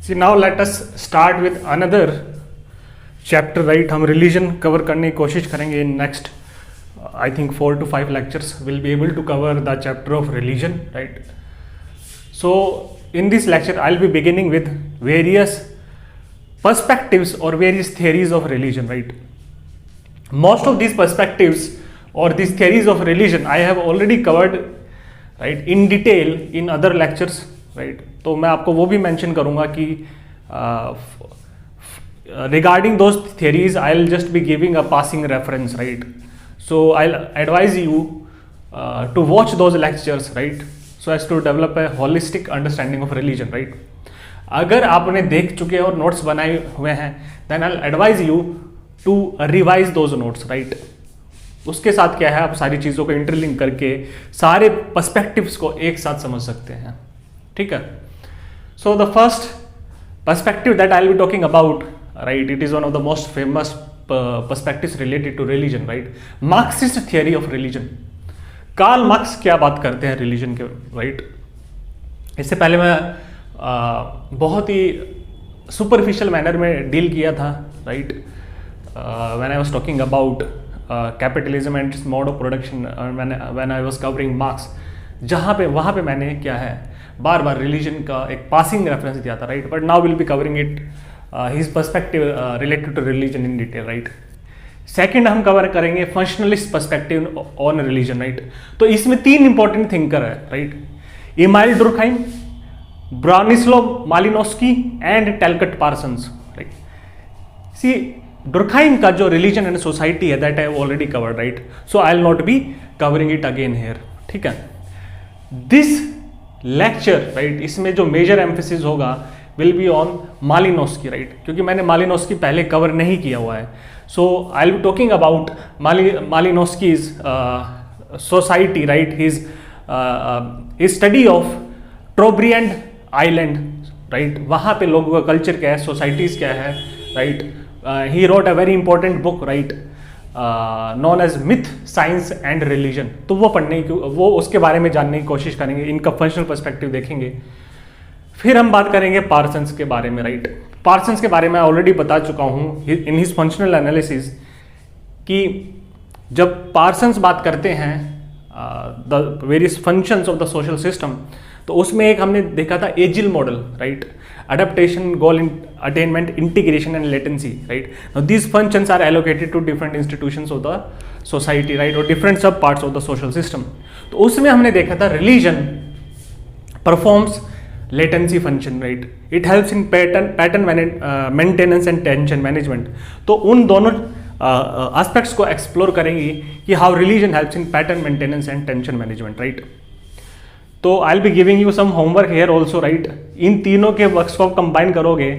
C now let us start with another chapter right. हम religion cover करने की कोशिश करेंगे in next I think 4 to 5 lectures we'll be able to cover the chapter of religion, right? So in this lecture I'll be beginning with various perspectives or various theories of religion, right? Most of these perspectives or these theories of religion I have already covered, right, in detail in other lectures, right? तो मैं आपको वो भी mention करूँगा कि regarding those theories I'll just be giving a passing reference, right? So I'll advise you to watch those lectures, right, so as to develop a holistic understanding of religion, right? अगर आपने देख चुके हैं और notes बनाए हुए हैं then I'll advise you to revise those notes, right? उसके साथ क्या है, आप सारी चीज़ों को इंटरलिंक करके सारे पर्सपेक्टिव्स को एक साथ समझ सकते हैं, ठीक है? So the first perspective that I'll be talking about, right, it is one of the most famous perspectives related to religion, right? Marxist theory of religion. Karl Marx क्या बात करते हैं रिलीजन के, राइट? इससे पहले मैं बहुत ही सुपरफिशियल मैनर में डील किया था, right? When I was talking about capitalism and it's mode of production, when I was covering marks, वहाँ पे मैंने क्या है बार बार रिलीजन का एक पासिंग रेफरेंस दिया था, right? But now will be covering it his perspective related to religion in detail, right? Second हम कवर करेंगे functionalist perspective on religion, right? तो इसमें 3 इंपॉर्टेंट थिंकर है, right? Emile Durkheim, Bronislaw Malinowski and Talcott Parsons, right? See Durkheim का जो religion and society है that I have already covered, right? So I will not be covering it again here, ठीक है? This lecture, right, इसमें जो major emphasis होगा will be on Malinowski, right? क्योंकि मैंने मालिनोव्स्की पहले कवर नहीं किया हुआ है. So I will be talking about Malinowski's society, right? His study of Trobriand island, right? वहाँ पे लोगों का कल्चर क्या है, सोसाइटीज़ क्या है, right? He wrote a very important book, right, known as myth, science and religion. तो वो उसके बारे में जानने की कोशिश करेंगे, इनका फंक्शनल पर्सपेक्टिव देखेंगे. फिर हम बात करेंगे पार्सन्स के बारे में, राइट? पार्सन्स के बारे में ऑलरेडी बता चुका हूँ इन हिज फंक्शनल एनालिसिस कि जब पार्सन्स बात करते हैं the various functions of the social system, तो उसमें एक हमने देखा था AGIL model, right? Adaptation, goal attainment, integration and latency, right? Now these functions are allocated to different institutions of the society, right, और different sub parts of the social system. तो उसमें हमने देखा था religion performs latency function, right? It helps in pattern maintenance and tension management. तो उन दोनों aspects को एक्सप्लोर करेंगे कि how religion helps in pattern maintenance and tension management, right? तो I will be giving you some homework here also, right? इन तीनों के वर्क्स को कंबाइन करोगे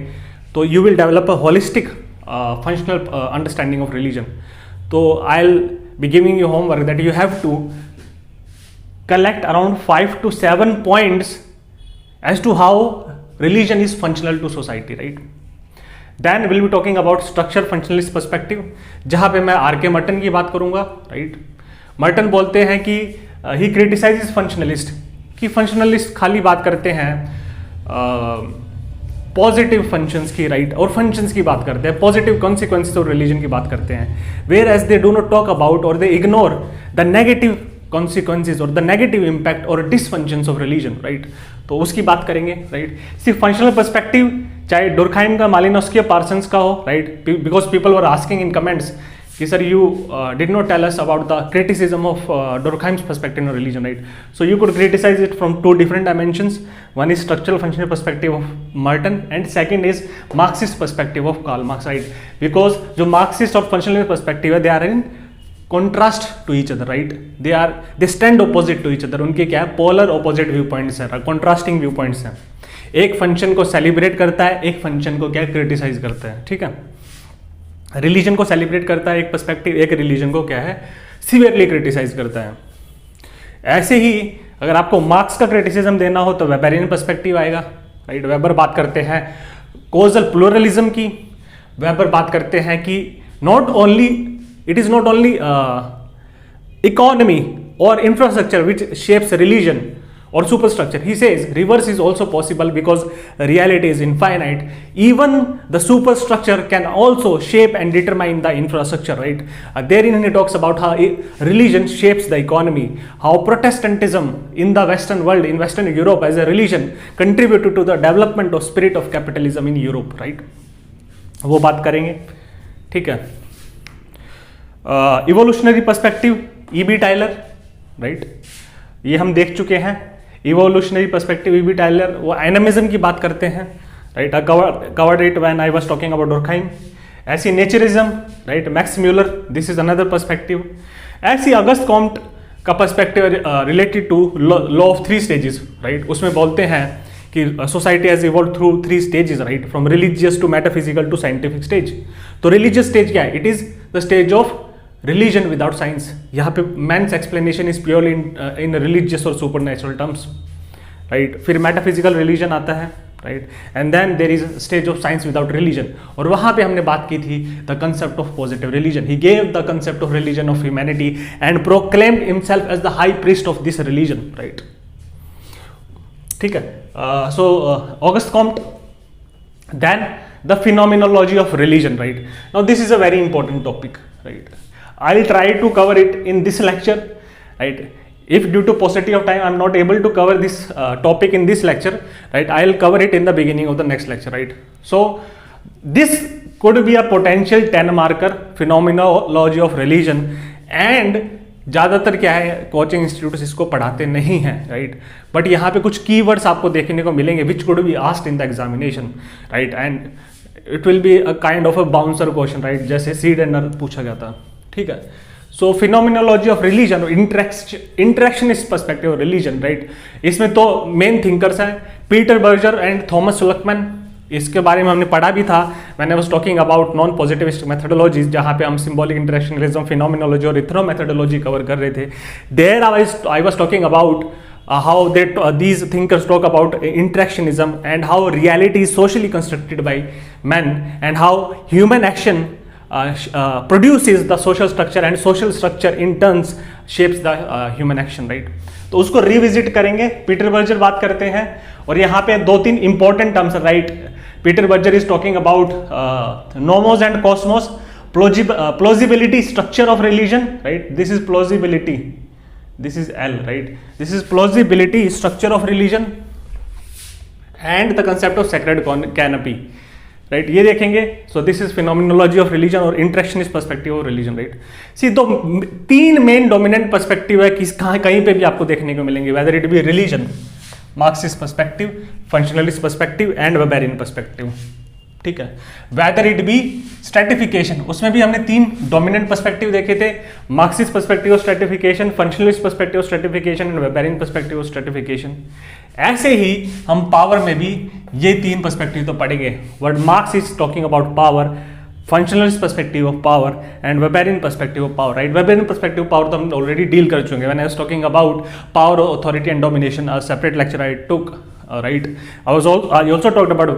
तो you will develop a holistic functional understanding of religion. तो I will be giving you homework that you have to collect around 5 to 7 points as to how religion is functional to society, right? Then we'll be talking about structure functionalist perspective, जहाँ पे मैं are के Merton की बात करूँगा, right? Merton बोलते हैं कि he criticizes functionalist, कि functionalist खाली बात करते हैं पॉजिटिव फंक्शंस की, राइट? और फंक्शंस की बात करते हैं, पॉजिटिव कॉन्सिक्वेंसेस ऑफ रिलीजन की बात करते हैं, whereas they do not talk about और they ignore the negative consequences or the negative impact or dysfunctions of religion, right? तो उसकी बात करेंगे, right? सिर्फ फंक्शनल पर्सपेक्टिव चाहे डुर्कहाइम का, मालिनोव्स्की या पार्सन्स का हो, right? Because people were asking in comments कि sir you did not tell us about the criticism of Durkheim's perspective on religion, right? So you could criticize it from 2 different dimensions. One is structural functional perspective of Merton and second is Marxist perspective of Karl Marx, right? Because जो Marxist और functional perspective है they are in contrast to each other, right? They stand opposite to each other. उनके क्या है, polar opposite viewpoints है, contrasting viewpoints हैं. एक function को सेलिब्रेट करता है, एक फंक्शन को क्या क्रिटिसाइज करता है, ठीक है? रिलीजन को सेलिब्रेट करता है एक पर्सपेक्टिव, एक रिलीजन को क्या है सीवियरली क्रिटिसाइज करता है. ऐसे ही अगर आपको मार्क्स का क्रिटिसिज्म देना हो तो वेबरियन पर्सपेक्टिव आएगा, राइट? वेबर बात करते हैं कोजल प्लूरलिज्म की. वेबर बात करते हैं कि it is not only economy or infrastructure which shapes religion, or superstructure. He says reverse is also possible because reality is infinite. Even the superstructure can also shape and determine the infrastructure, right? Therein he talks about how religion shapes the economy, how Protestantism in the Western world, in Western Europe as a religion contributed to the development of spirit of capitalism in Europe, right? वो बात करेंगे, ठीक है. Evolutionary perspective, E.B. Tyler, right, ये हम देख चुके हैं. Evolutionary perspective, E.B. टाइलर, वो एनिमिज्म की बात करते हैं, right. Covered it when I was talking about Durkheim. ऐसी naturism, right, Max Muller, this is another perspective. ऐसी अगस्त कॉम्ट का perspective related to law of 3 stages, right. उसमें बोलते हैं कि society has evolve through 3 stages, right, from religious to metaphysical to scientific stage. तो religious stage क्या है? It is the stage of religion without science. यहाँ पे man's explanation is purely in religious और सुपर नेचुरल टर्म्स, राइट. फिर metaphysical religion आता है, right, and then there is stage of science without religion. और वहाँ पे हमने बात की थी the concept of positive religion. He gave the concept of religion of humanity and proclaimed himself as the high priest of this religion, right. ठीक है. So August Comte, then the phenomenology of religion, right. Now this is a very important topic, right. I'll try to cover it in this lecture, right. If due to paucity of time I'm not able to cover this topic in this lecture, right, I'll cover it in the beginning of the next lecture, right. So this could be a potential 10 marker phenomenology of religion, and ज़्यादातर क्या है, coaching institutes इसको पढ़ाते नहीं हैं, right. But यहाँ पे कुछ कीवर्ड्स आपको देखने को मिलेंगे which could be asked in the examination, right. And it will be a kind of a bouncer question, right, जैसे सीड एंड अर्थ पूछा गया था, ठीक है. So phenomenology of religion, interactionist perspective of religion, right. इसमें तो main thinkers हैं Peter Berger and Thomas Sulkman. इसके बारे में हमने पढ़ा भी था when I was talking about non positivist methodologies, जहाँ पे हम सिंबॉलिक इंटरेक्शनलिज्म, फिनोमिनोलॉजी और इथनो मेथोडोलॉजी कवर कर रहे थे. There I was talking about how these thinkers talk about interactionism and how reality is socially constructed by men, and how human action produces the social structure and social structure in turns shapes the human action, right. तो उसको revisit करेंगे. Peter Berger बात करते हैं, और यहाँ पे 2-3 important terms, right. Peter Berger is talking about nomos and cosmos, plausibility structure of religion, right. This is plausibility, this is L, right. This is plausibility structure of religion and the concept of sacred canopy, right. ये देखेंगे. so this is phenomenology of religion और interactionist perspective of religion, right. see तो 3 main dominant perspective है किस कहीं पे भी आपको देखने को मिलेंगे, whether it be religion, Marxist perspective, functionalist perspective and Weberian perspective, ठीक है. वेदर इट बी स्ट्रेटिफिकेशन, उसमें भी हमने 3 डोमिनेंट पर्सपेक्टिव देखे थे, Marxist perspective of stratification, functionalist perspective of stratification and Weberian perspective of stratification. ऐसे ही हम पावर में भी ये 3 पर्सपेक्टिव तो पढ़ेंगे. But marks is talking about power, functionalist perspective of power and Weberian perspective of power, right. Weberian perspective power तो हम already deal कर चुके हैं when I was talking about power, authority and domination, a separate lecture I took, right. I also talked about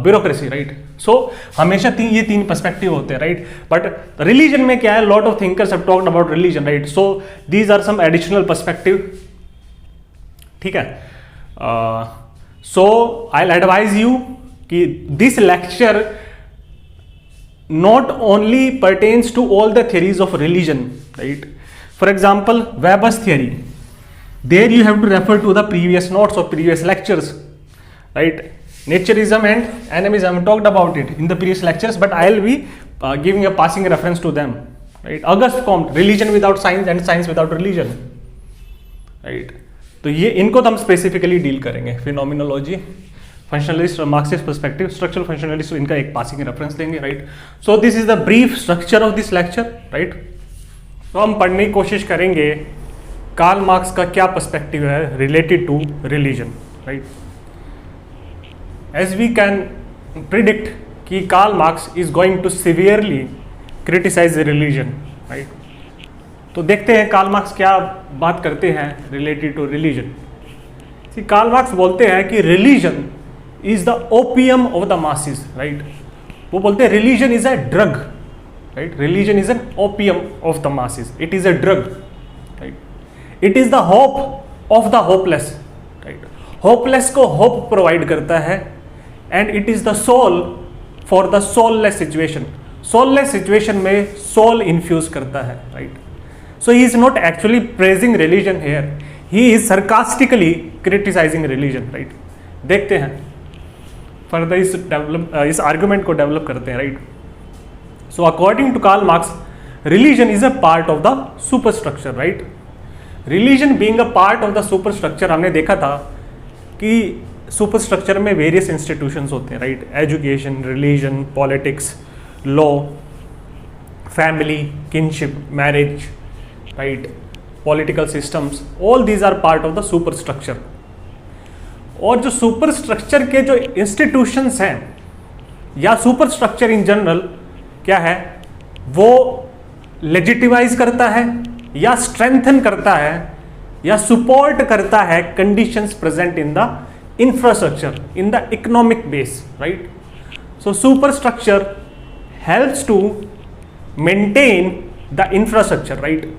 bureaucracy, right. so हमेशा ये 3 perspective होते हैं, right. but religion में क्या है, lot of thinkers have talked about religion, right. so these are some additional perspective, ठीक है. so I'll advise you कि this lecture not only pertains to all the theories of religion, right. for example, Weber's theory, there you have to refer to the previous notes or previous lectures, right. Naturism and animism, I talked about it in the previous lectures, but I'll be giving a passing reference to them, right. Auguste Comte, religion without science and science without religion, right. तो ये इनको तो हम specifically deal करेंगे. Phenomenology, functionalist और Marxist perspective, structural functionalist, इनका एक passing reference देंगे, right. So this is the brief structure of this lecture, right. तो हम पढ़ने की कोशिश करेंगे कार्ल मार्क्स का क्या पर्सपेक्टिव है related to religion, right. As we can predict कि Karl Marx is going to severely criticise religion, right. तो देखते हैं कार्ल मार्क्स क्या बात करते हैं related to religion. Karl Marx बोलते हैं कि religion is the opium of the masses, right. वो बोलते हैं religion is a drug, right. Religion is an opium of the masses, it is a drug, right. It is the hope of the hopeless, hopeless को hope provide करता है, and it is the soul for the soulless situation. Soulless situation में soul infuse करता है, right. So he is not actually praising religion here, he is sarcastically criticising religion, right. देखते हैं further इस argument को develop करते हैं, right. So according to Karl Marx, religion is a part of the superstructure, right. Religion being a part of the superstructure, हमने देखा था कि सुपरस्ट्रक्चर में वेरियस इंस्टीट्यूशंस होते हैं, right. Education, religion, politics, law, family, kinship, marriage, right, political systems, all these are part of the superstructure. और जो superstructure के जो इंस्टीट्यूशंस हैं या सुपरस्ट्रक्चर इन जनरल क्या है, वो लेजिटिमाइज करता है या स्ट्रेंथन करता है या सपोर्ट करता है conditions present in the infrastructure, in the economic base, right. So superstructure helps to maintain the infrastructure, right.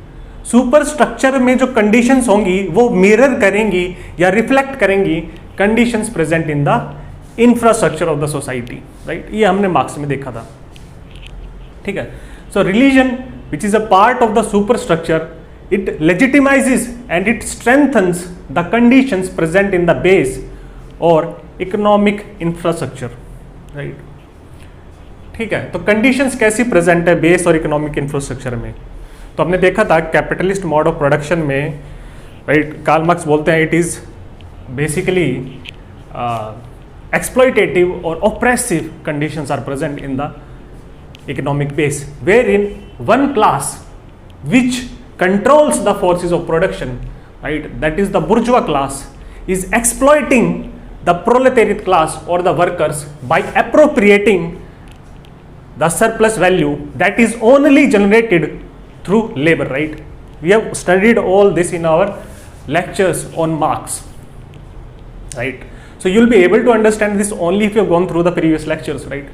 Superstructure में जो कंडीशंस होंगी वो मिरर करेंगी या रिफ्लेक्ट करेंगी conditions present in the infrastructure of the society, right. ये हमने marks में देखा था, ठीक है। So religion which is a part of the superstructure, it legitimizes and it strengthens the conditions present in the base or economic infrastructure, right। ठीक है, तो conditions कैसी present है बेस और इकोनॉमिक इंफ्रास्ट्रक्चर में? तो हमने देखा था कैपिटलिस्ट मोड ऑफ प्रोडक्शन में, राइट, कार्ल मार्क्स बोलते हैं इट इज बेसिकली एक्सप्लॉइटेटिव और oppressive conditions are present in the economic base, wherein one class which controls the forces of production, right, that is the bourgeois class, is exploiting the proletariat class or the workers by appropriating the surplus value that is only generated through labor, right. We have studied all this in our lectures on Marx, right. So you will be able to understand this only if you have gone through the previous lectures, right.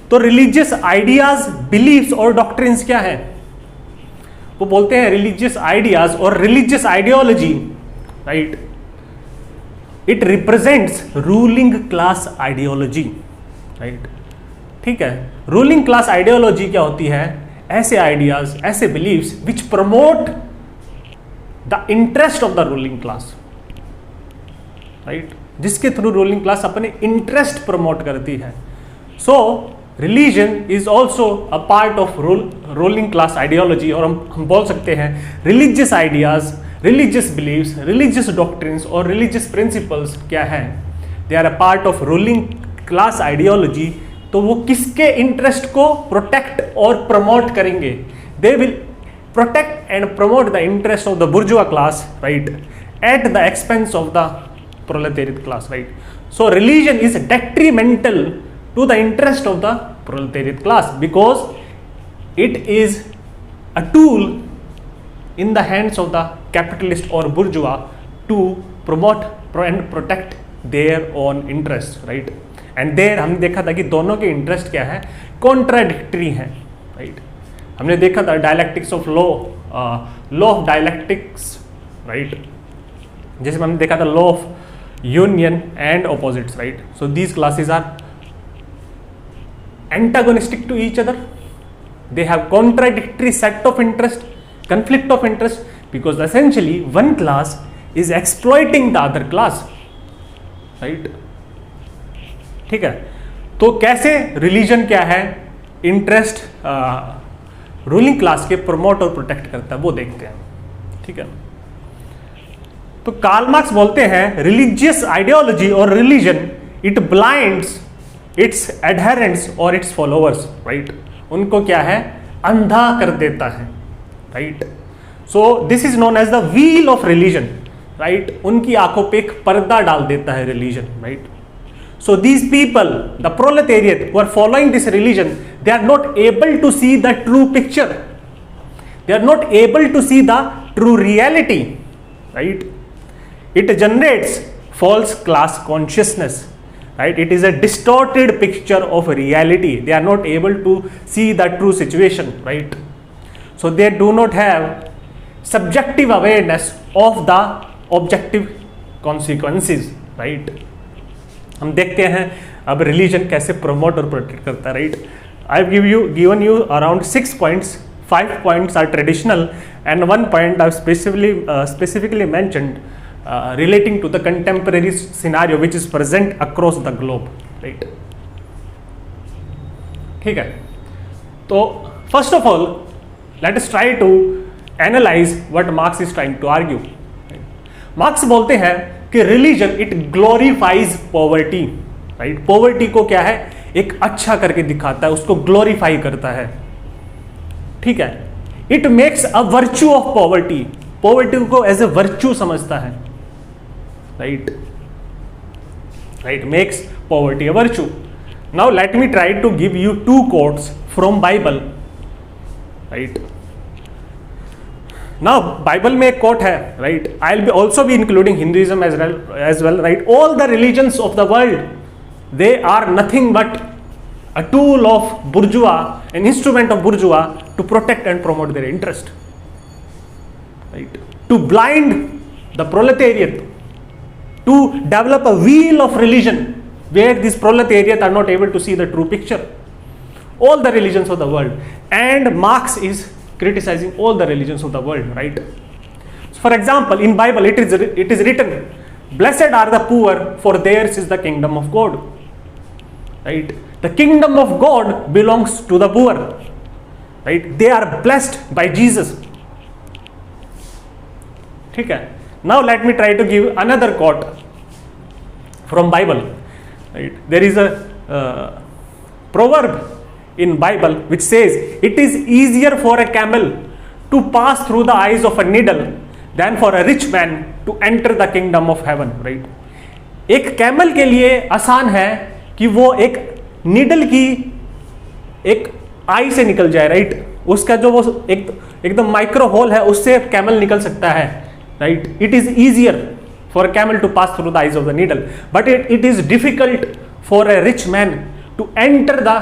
तो religious ideas, beliefs और doctrines क्या है? वो बोलते हैं religious ideas और religious ideology, right, it represents ruling class ideology, right. ठीक है, रूलिंग क्लास आइडियोलॉजी क्या होती है? ऐसे आइडियाज, ऐसे beliefs which promote the interest of the ruling class, right, जिसके थ्रू रूलिंग क्लास अपने इंटरेस्ट प्रमोट करती है। So religion is also a part of ruling class ideology, और हम बोल सकते हैं religious ideas, religious beliefs, religious doctrines और रिलीजियस प्रिंसिपल्स क्या है? They are a part of ruling class ideology. तो वो किसके इंटरेस्ट को प्रोटेक्ट और प्रमोट करेंगे? They will protect and promote the interest of the bourgeois class, right, at the expense of the proletariat class, right. So religion is detrimental to the interest of the proletariat class because it is a tool in the hands of the capitalist or bourgeois to promote and protect their own interests, right। and there हमने देखा था कि दोनों के interest क्या है? Contradictory है, right. हमने देखा था dialectics of law of dialectics, right, जैसे हमने देखा था law of union and opposites, right. So these classes are antagonistic to each other, they have contradictory set of interest, conflict of interest, because essentially one class is exploiting the other class, right। ठीक है, तो कैसे religion क्या है interest ruling class के promote और protect करता है वो देखते हैं, ठीक है। तो कार्ल मार्क्स बोलते हैं रिलीजियस आइडियोलॉजी और रिलीजन इट ब्लाइंड्स इट्स एडहेरेंट्स और इट्स फॉलोअर्स, राइट, उनको क्या है? अंधा कर देता है, right. So this is known as the veil of religion, right, उनकी आंखों पे एक पर्दा डाल देता है religion, right. So these people, the proletariat who are following this religion, they are not able to see the true picture, they are not able to see the true reality, right. It generates false class consciousness, right, it is a distorted picture of reality, they are not able to see the true situation, right. So they do not have subjective awareness of the objective consequences, right. हम देखते हैं अब religion कैसे promote और protect करता है, right. I have given you around 6 points, 5 points are traditional and 1 point I've specifically mentioned relating to the contemporary scenario which is present across the globe, right? ठीक है, तो first of all let us try to analyze what Marx is trying to argue. Marks बोलते हैं कि religion it glorifies poverty, right. Poverty को क्या है, एक अच्छा करके दिखाता है, उसको ग्लोरीफाई करता है, ठीक है। It makes a virtue of poverty, poverty को एज ए वर्च्यू समझता है, right, right, makes poverty a virtue. Now let me try to give you 2 quotes from Bible, right. Now Bible में एक कोट है, right, I will be also be including Hinduism as well, right. All the religions of the world they are nothing but a tool of bourgeois, an instrument of bourgeois to protect and promote their interest, right, to blind the proletariat, to develop a wheel of religion where these proletariat are not able to see the true picture. All the religions of the world, and Marx is criticizing all the religions of the world, right. So for example, in Bible it is written, blessed are the poor for theirs is the kingdom of God, right. The kingdom of God belongs to the poor, right. They are blessed by Jesus, ठीक है। Now let me try to give another quote from Bible, right. There is a proverb in Bible which says it is easier for a camel to pass through the eyes of a needle than for a rich man to enter the kingdom of heaven, right. एक camel के लिए आसान है कि वो एक needle की एक आई से निकल जाए, राइट। उसका जो वो एकदम माइक्रो होल है उससे कैमल निकल सकता है, right. It is easier for a camel to pass through the eyes of the needle, but it is difficult for a rich man to enter the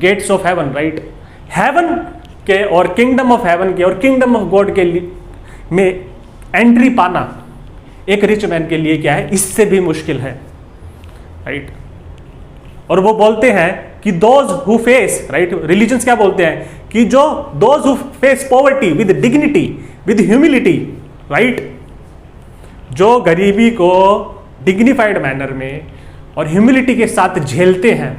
gates of heaven, right. Heaven के और kingdom of haven के और kingdom of God के लिए में entry पाना एक rich man के लिए क्या है, इससे भी मुश्किल है, राइट। और वो बोलते हैं कि those who face, right, religions क्या बोलते हैं कि जो those who face poverty with dignity with humility, right, जो गरीबी को डिग्निफाइड मैनर में और ह्यूमिलिटी के साथ झेलते हैं,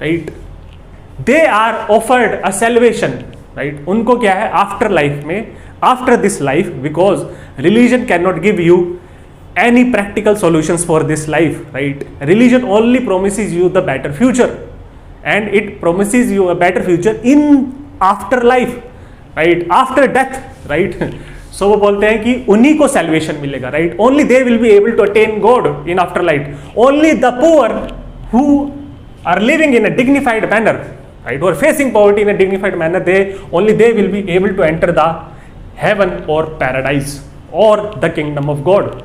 right, they are offered a salvation, right. उनको क्या है आफ्टर लाइफ में, after this life, because religion can not give you any practical solutions for this life, right. Religion only promises you the better future, and it promises you a better future in after life, right, after death, right. So वो बोलते हैं कि उन्हीं को salvation मिलेगा, right. Only they will be able to attain God in afterlife. Only the poor who are living in a dignified manner, right, who are facing poverty in a dignified manner, only they will be able to enter the heaven or paradise or the kingdom of God,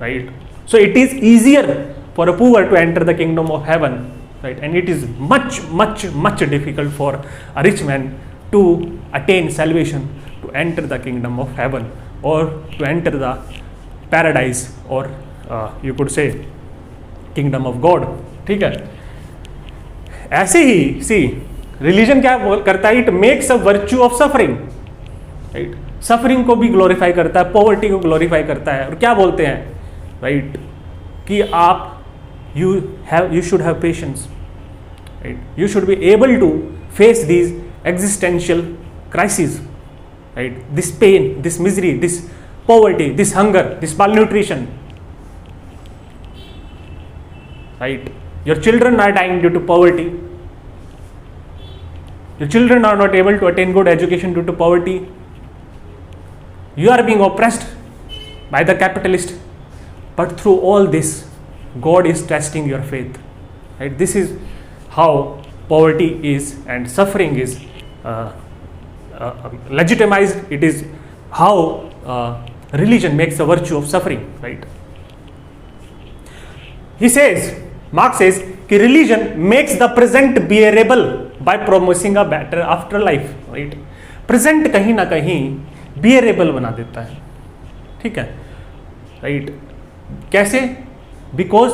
right. So it is easier for a poor to enter the kingdom of heaven, right, and it is much difficult for a rich man to attain salvation, to enter the kingdom of heaven or to enter the paradise, or you could say kingdom of God, ठीक है। ऐसे ही सी religion क्या करता है, it makes a virtue of suffering, right. Suffering को भी glorify करता है, पॉवर्टी को ग्लोरीफाई करता है, और क्या बोलते हैं, राइट, कि आप you should have patience, right, you should be able to face these existential crisis, right, this pain, this misery, this poverty, this hunger, this malnutrition, right. Your children are dying due to poverty, your children are not able to attain good education due to poverty, you are being oppressed by the capitalist. But through all this, God is testing your faith, right. This is how poverty is and suffering is legitimized. It is how religion makes a virtue of suffering, right. He says, Marx says कि religion makes the present bearable by promising a better afterlife, right. present कहीं ना कहीं bearable बना देता है, ठीक है, right. कैसे? Because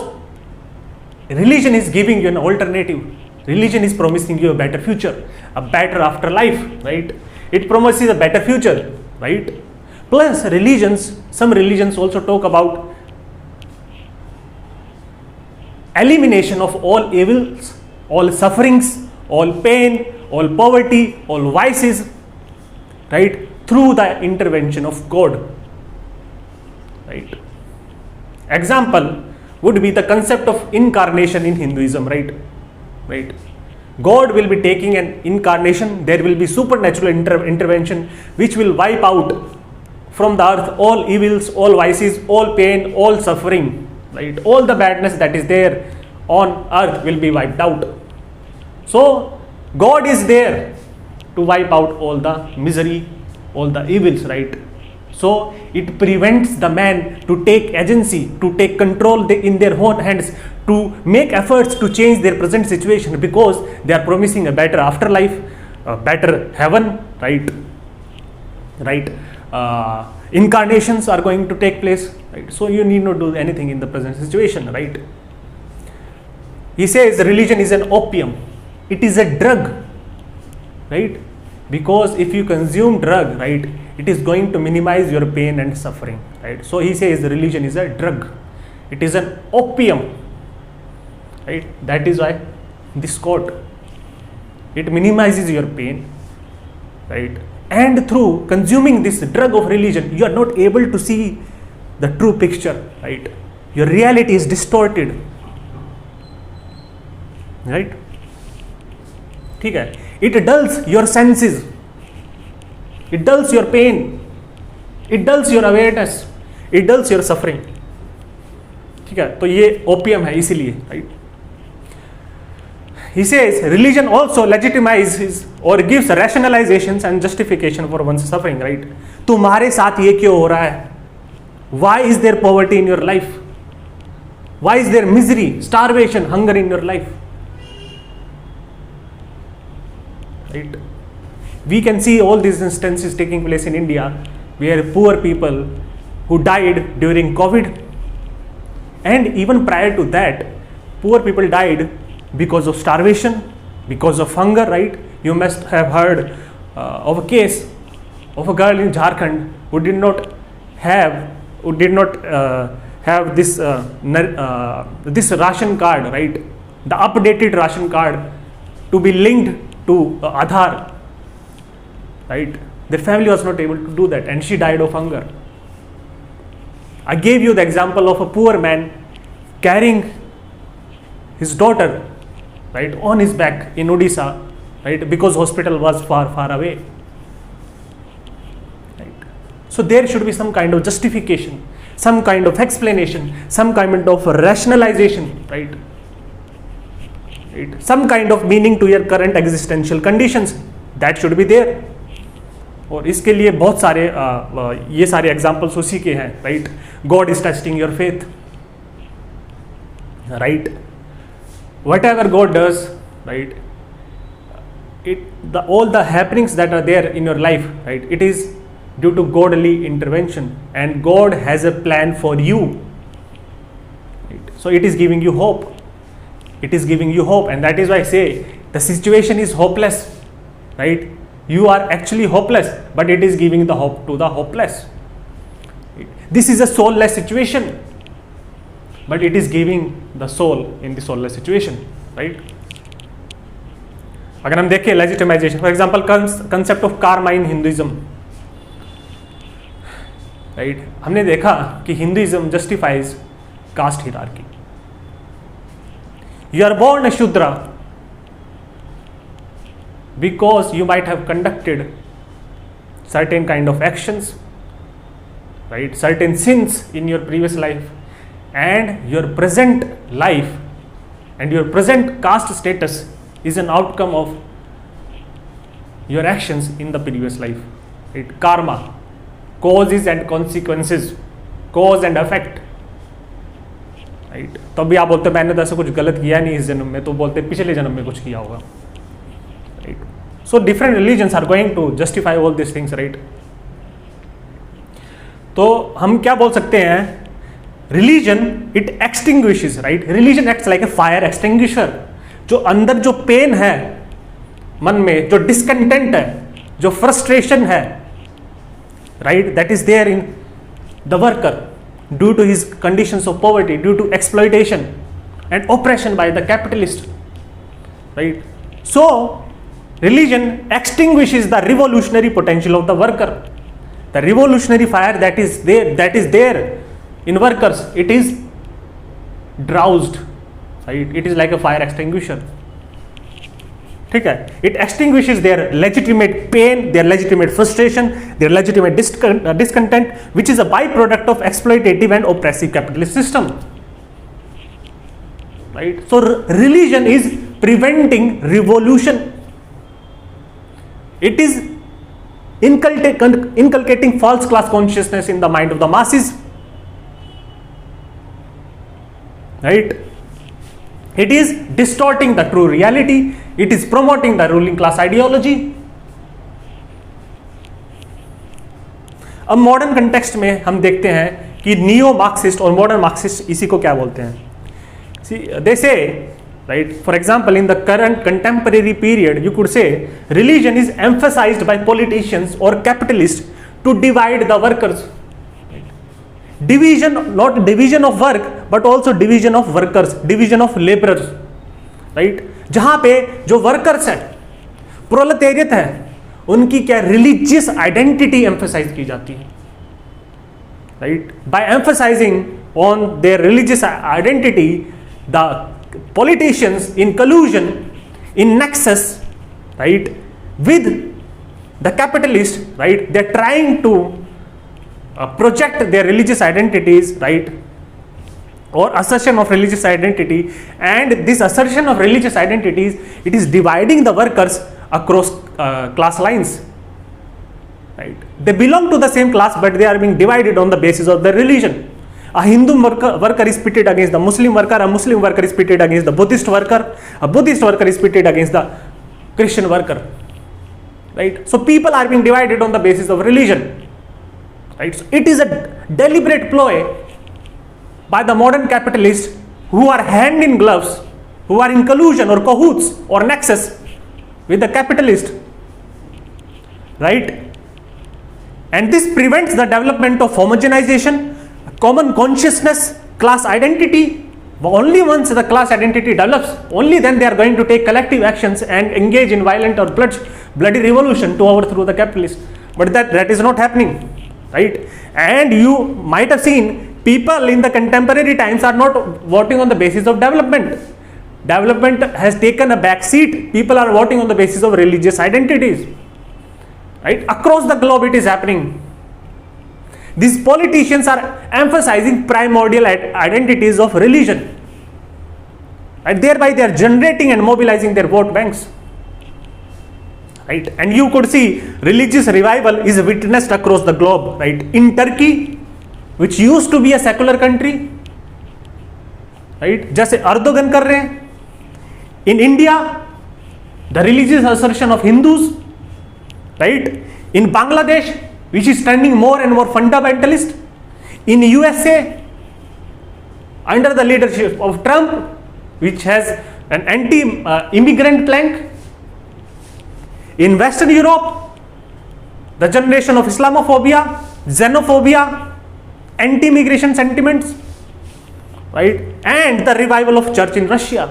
religion is giving you an alternative. Religion is promising you a better future, a better afterlife, right? It promises a better future, right? Plus some religions also talk about elimination of all evils, all sufferings, all pain, all poverty, all vices, right? Through the intervention of God, right? Example would be the concept of incarnation in Hinduism, right? God will be taking an incarnation. There will be supernatural intervention which will wipe out from the earth all evils, all vices, all pain, all suffering, right? All the badness that is there on earth will be wiped out. So God is there to wipe out all the misery, all the evils, right? So it prevents the man to take agency, to take control in their own hands, to make efforts to change their present situation, because they are promising a better afterlife, a better heaven, right? Incarnations are going to take place, right? So you need not do anything in the present situation, right? He says religion is an opium. It is a drug, right? Because if you consume drug, right, it is going to minimize your pain and suffering, right? So he says religion is a drug. It is an opium, right? That is why this quote, it minimizes your pain, right? And through consuming this drug of religion, you are not able to see the true picture, right? Your reality is distorted, right? ठीक है? It dulls your senses, it dulls your pain, it dulls your awareness, it dulls your suffering. ठीक है? तो ये opium है इसीलिए, right? He says religion also legitimizes or gives rationalizations and justification for one's suffering, right? तुम्हारे साथ ये क्यों हो रहा है? Why is there poverty in your life? Why is there misery, starvation, hunger in your life? Right? We can see all these instances taking place in India, where poor people who died during COVID, and even prior to that, poor people died because of starvation, because of hunger, right? You must have heard of a case of a girl in Jharkhand who did not have this this ration card, right? The updated ration card to be linked to Aadhaar, right? Their family was not able to do that, and she died of hunger. I gave you the example of a poor man carrying his daughter, right, on his back in Odisha, right, because hospital was far away, right? So there should be some kind of justification, some kind of explanation, some kind of rationalization, right? Some kind of meaning to your current existential conditions, that should be there. और इसके लिए बहुत सारे ये सारे examples उसी के हैं, right? God is testing your faith, right? Whatever God does, right, all the happenings that are there in your life, right, it is due to godly intervention, and God has a plan for you, right? So it is giving you hope, it is giving you hope, and that is why I say the situation is hopeless, right? You are actually hopeless, but it is giving the hope to the hopeless. This is a soulless situation, but it is giving the soul in the soulless situation, right? अगर हम देखें legitimization, for example, concept of karma in Hinduism, right? हमने देखा कि Hinduism justifies caste hierarchy. You are born a Shudra because you might have conducted certain kind of actions, right? Certain sins in your previous life, and your present life and your present caste status is an outcome of your actions in the previous life, right? Karma, causes and consequences, cause and effect, right? तो अभी आप बोलते मैंने तो ऐसा कुछ गलत किया नहीं इस जन्म में, तो बोलते पिछले जन्म में कुछ किया होगा, right? So different religions are going to justify all these things, right? तो हम क्या बोल सकते हैं? Religion it extinguishes, right, religion acts like a fire extinguisher. जो अंदर जो पेन है मन में, जो डिसकंटेंट है, जो फ्रस्ट्रेशन है, right, that is there in the worker due to his conditions of poverty, due to exploitation and operation by the capitalist, right. So religion extinguishes the revolutionary potential of the worker. The revolutionary fire that is there in workers, it is drowsed, right? It is like a fire extinguisher. ठीक है, it extinguishes their legitimate pain, their legitimate frustration, their legitimate discontent, which is a byproduct of exploitative and oppressive capitalist system, right? So religion is preventing revolution. It is inculcating false class consciousness in the mind of the masses, right? It is distorting the true reality. It is promoting the ruling class ideology. अब modern context में हम देखते हैं कि neo Marxist और modern Marxist इसी को क्या बोलते हैं? See, they say, right, for example, in the current contemporary period, you could say religion is emphasized by politicians or capitalists to divide the workers. Division, not division of work, but also division of workers, division of laborers, right? जहां पे जो workers हैं, प्रोलेटेरियत है, उनकी क्या religious identity emphasise की जाती है, right? By emphasising on their religious identity, the politicians in collusion, in nexus, right, with the capitalist, right, they're trying to project their religious identities, right, or assertion of religious identity, and this assertion of religious identities, it is dividing the workers across class lines, right? They belong to the same class, but they are being divided on the basis of their religion. A Hindu worker is pitted against the Muslim worker, a Muslim worker is pitted against the Buddhist worker, a Buddhist worker is pitted against the Christian worker, right? So people are being divided on the basis of religion, right? So it is a deliberate ploy by the modern capitalists who are hand in gloves, who are in collusion or cahoots or nexus with the capitalist, right? And this prevents the development of homogenization, common consciousness, class identity. Only once the class identity develops, only then they are going to take collective actions and engage in violent or bloody revolution to overthrow the capitalist. But that is not happening, right? And you might have seen people in the contemporary times are not voting on the basis of development. Development has taken a back seat. People are voting on the basis of religious identities, right? Across the globe it is happening. These politicians are emphasizing primordial identities of religion, and thereby they are generating and mobilizing their vote banks, right? And you could see religious revival is witnessed across the globe, right? In Turkey, which used to be a secular country, right, जैसे Erdogan कर रहे हैं. In India, the religious assertion of Hindus, right? In Bangladesh, which is turning more and more fundamentalist. In USA, under the leadership of Trump, which has an anti-immigrant flank. In Western Europe, the generation of Islamophobia, xenophobia, anti-immigration sentiments, right? And the revival of church in Russia.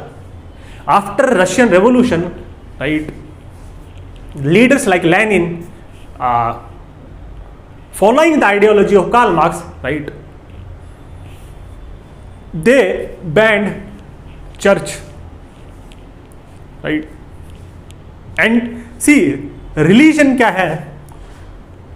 After Russian Revolution, right, leaders like Lenin, following the ideology of Karl Marx, right, they banned church, right? And see, religion क्या है?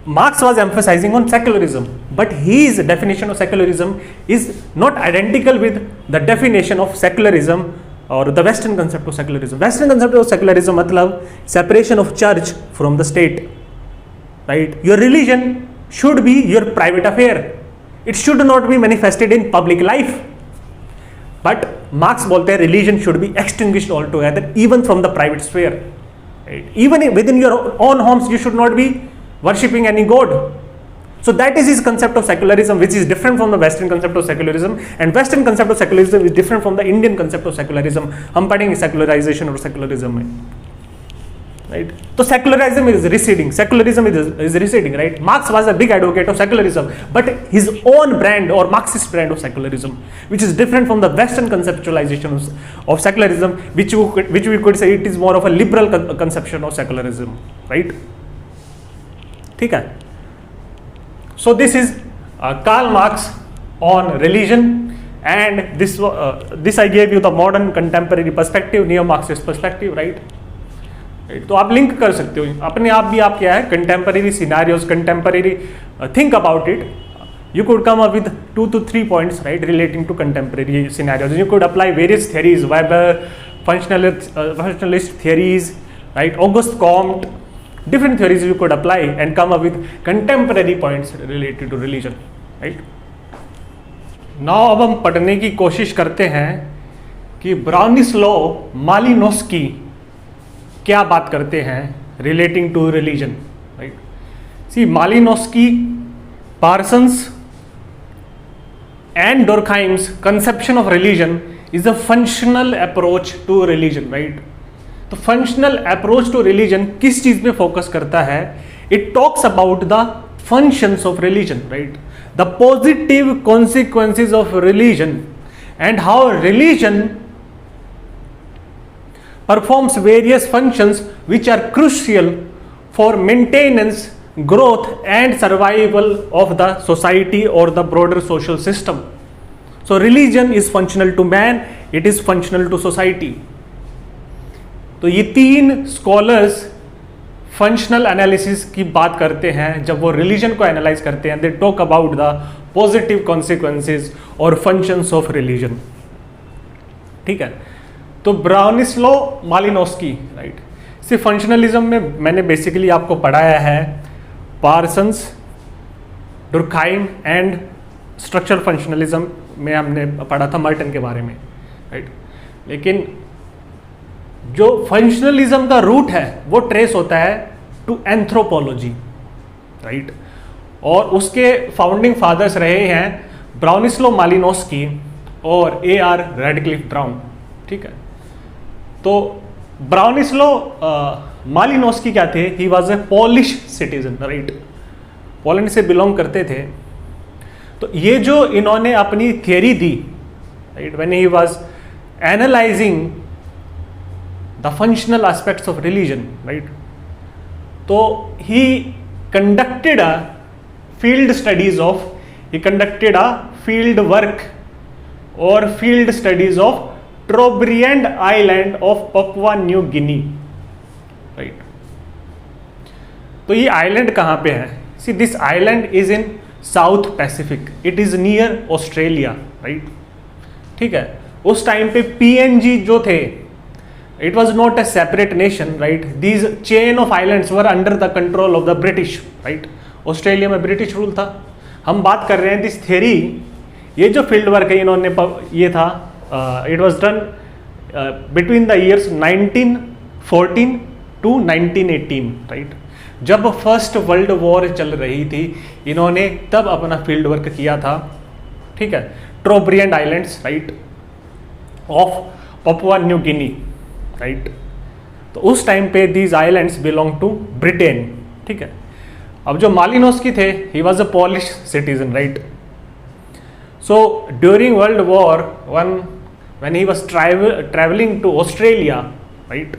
Marx was emphasizing on secularism, but his definition of secularism is not identical with the definition of secularism or the Western concept of secularism. Western concept of secularism मतलब separation of church from the state, right? Your religion should be your private affair. It should not be manifested in public life. But Marx बोलते हैं religion should be extinguished altogether, even from the private sphere. Right? Even within your own homes, you should not be worshipping any god. So that is his concept of secularism, which is different from the Western concept of secularism, and Western concept of secularism is different from the Indian concept of secularism. हम पढ़ेंगे secularization और secularism में, right? So secularism is receding. Secularism is receding, right? Marx was a big advocate of secularism, but his own brand or Marxist brand of secularism, which is different from the Western conceptualization of secularism, which we could say it is more of a liberal conception of secularism, right? ठीक है? So this is Karl Marx on religion, and this I gave you the modern contemporary perspective, neo-Marxist perspective, right? तो आप link कर सकते हो अपने आप भी, आप क्या है contemporary scenarios, contemporary think about it, you could come up with 2 to 3 points, right, relating to contemporary scenarios. You could apply various theories, Weber, functionalist theories, right, Auguste Comte, different theories you could apply and come up with contemporary points related to religion, right? Now अब हम पढ़ने की कोशिश करते हैं कि ब्राउनिस्लो Malinowski क्या बात करते हैं relating to religion, right? See, Malinowski, Parsons and Durkheim's conception of religion is a functional approach to religion, right? तो फंक्शनल अप्रोच टू रिलीजन किस चीज पे फोकस करता है? It talks about the functions of religion, right, the positive consequences of religion and how religion performs various functions which are crucial for maintenance, growth and survival of the society or the broader social system. So religion is functional to man, it is functional to society. तो ये तीन scholars functional analysis की बात करते हैं जब वो religion को एनालाइज करते हैं. They talk about the positive consequences और फंक्शंस ऑफ रिलीजन. ठीक है, तो ब्राउनिस्लो मालिनोस्की, राइट, सिर्फ फंक्शनलिज्म में मैंने बेसिकली आपको पढ़ाया है पार्सन्स, डुर्कहाइम एंड स्ट्रक्चरल फंक्शनलिज्म में हमने पढ़ा था मर्टन के बारे में, राइट. लेकिन जो फंक्शनलिज्म का रूट है वो ट्रेस होता है टू एंथ्रोपोलॉजी, राइट, और उसके फाउंडिंग फादर्स रहे हैं ब्राउनिस्लो मालिनोस्की और AR रैडक्लिफ ब्राउन. ठीक है, तो ब्राउनिस्लो मालिनोस्की क्या थे? He was a Polish citizen, right, Poland से बिलोंग करते थे. तो ये जो इन्होंने अपनी थियरी दी, right, when he was analysing the functional aspects of religion, right, तो he conducted a field studies of, he conducted a field work और field studies of Trobriand island of Papua New Guinea, right. तो ये island कहाँ पे है? See, this island is in South Pacific, it is near Australia, right. ठीक है, उस time पे PNG जो थे, it was not a separate nation, right. These chain of islands were under the control of the British, right. Australia में British rule था. हम बात कर रहे हैं दिस थ्योरी, ये जो फील्ड वर्क है इन्होंने ये था, it was done between the years 1914 to 1918, right. जब फर्स्ट वर्ल्ड वॉर चल रही थी इन्होंने तब अपना फील्ड वर्क किया था. ठीक है, Trobriand islands, right, of Papua New Guinea, right. तो उस टाइम पे these islands belong to Britain. ठीक है, अब जो मालिनोस्की थे, he was a Polish citizen, right. So during World War I, when he was traveling to Australia, right,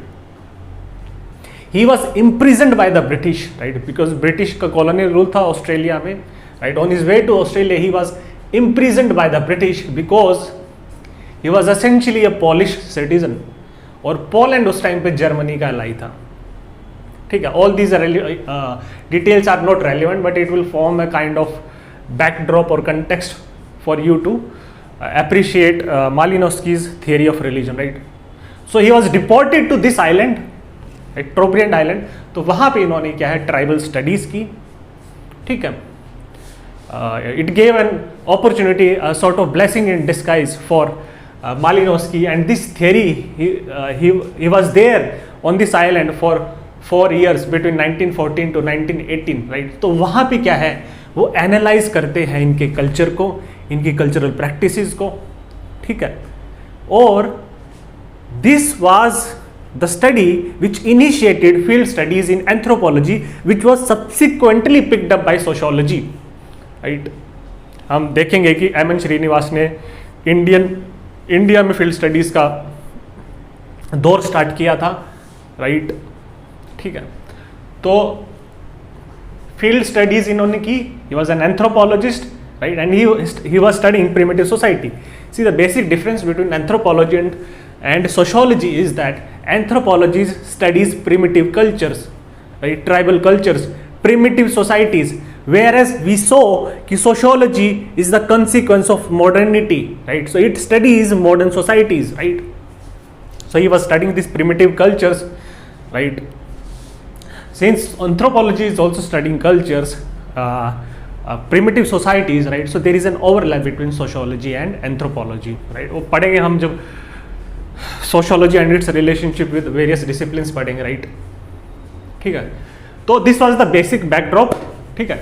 he was imprisoned by the British, right, because British का colonial rule था Australia में, right. On his way to Australia, he was imprisoned by the British because he was essentially a Polish citizen, और Poland उस time पे Germany का लाई था. ठीक है, all these details are not relevant, but it will form a kind of backdrop or context for you to appreciate Malinowski's theory of religion, right. So he was deported to this island, right, Trobriand Island. तो वहाँ पे इन्होंने क्या है tribal studies की. ठीक है, it gave an opportunity, a sort of blessing in disguise for Malinowski, and this theory he was there on this island for 4 years between 1914 to 1918, right. तो वहाँ पे क्या है, वो एनालाइज करते हैं इनके कल्चर को, इनकी कल्चरल प्रैक्टिसेस को, ठीक है। और this was the study which initiated field studies in anthropology which was subsequently picked up by sociology, right. हम देखेंगे कि एम.एन. श्रीनिवास ने इंडिया में फील्ड स्टडीज का दौर स्टार्ट किया था, राइट, ठीक है। तो फील्ड स्टडीज इन्होंने की, he was an anthropologist, right, and he was studying primitive society. See the basic difference between anthropology and sociology is that anthropology studies primitive cultures, right, tribal cultures, primitive societies, whereas we saw कि sociology is the consequence of modernity, right, so it studies modern societies, right, so he was studying these primitive cultures, right. Since anthropology is also studying cultures, primitive societies, right, so there is an overlap between sociology and anthropology, right, वो पढ़ेंगे हम जब sociology and it's relationship with various disciplines पढ़ेंगे, right, ठीक है। तो this was the basic backdrop, ठीक है।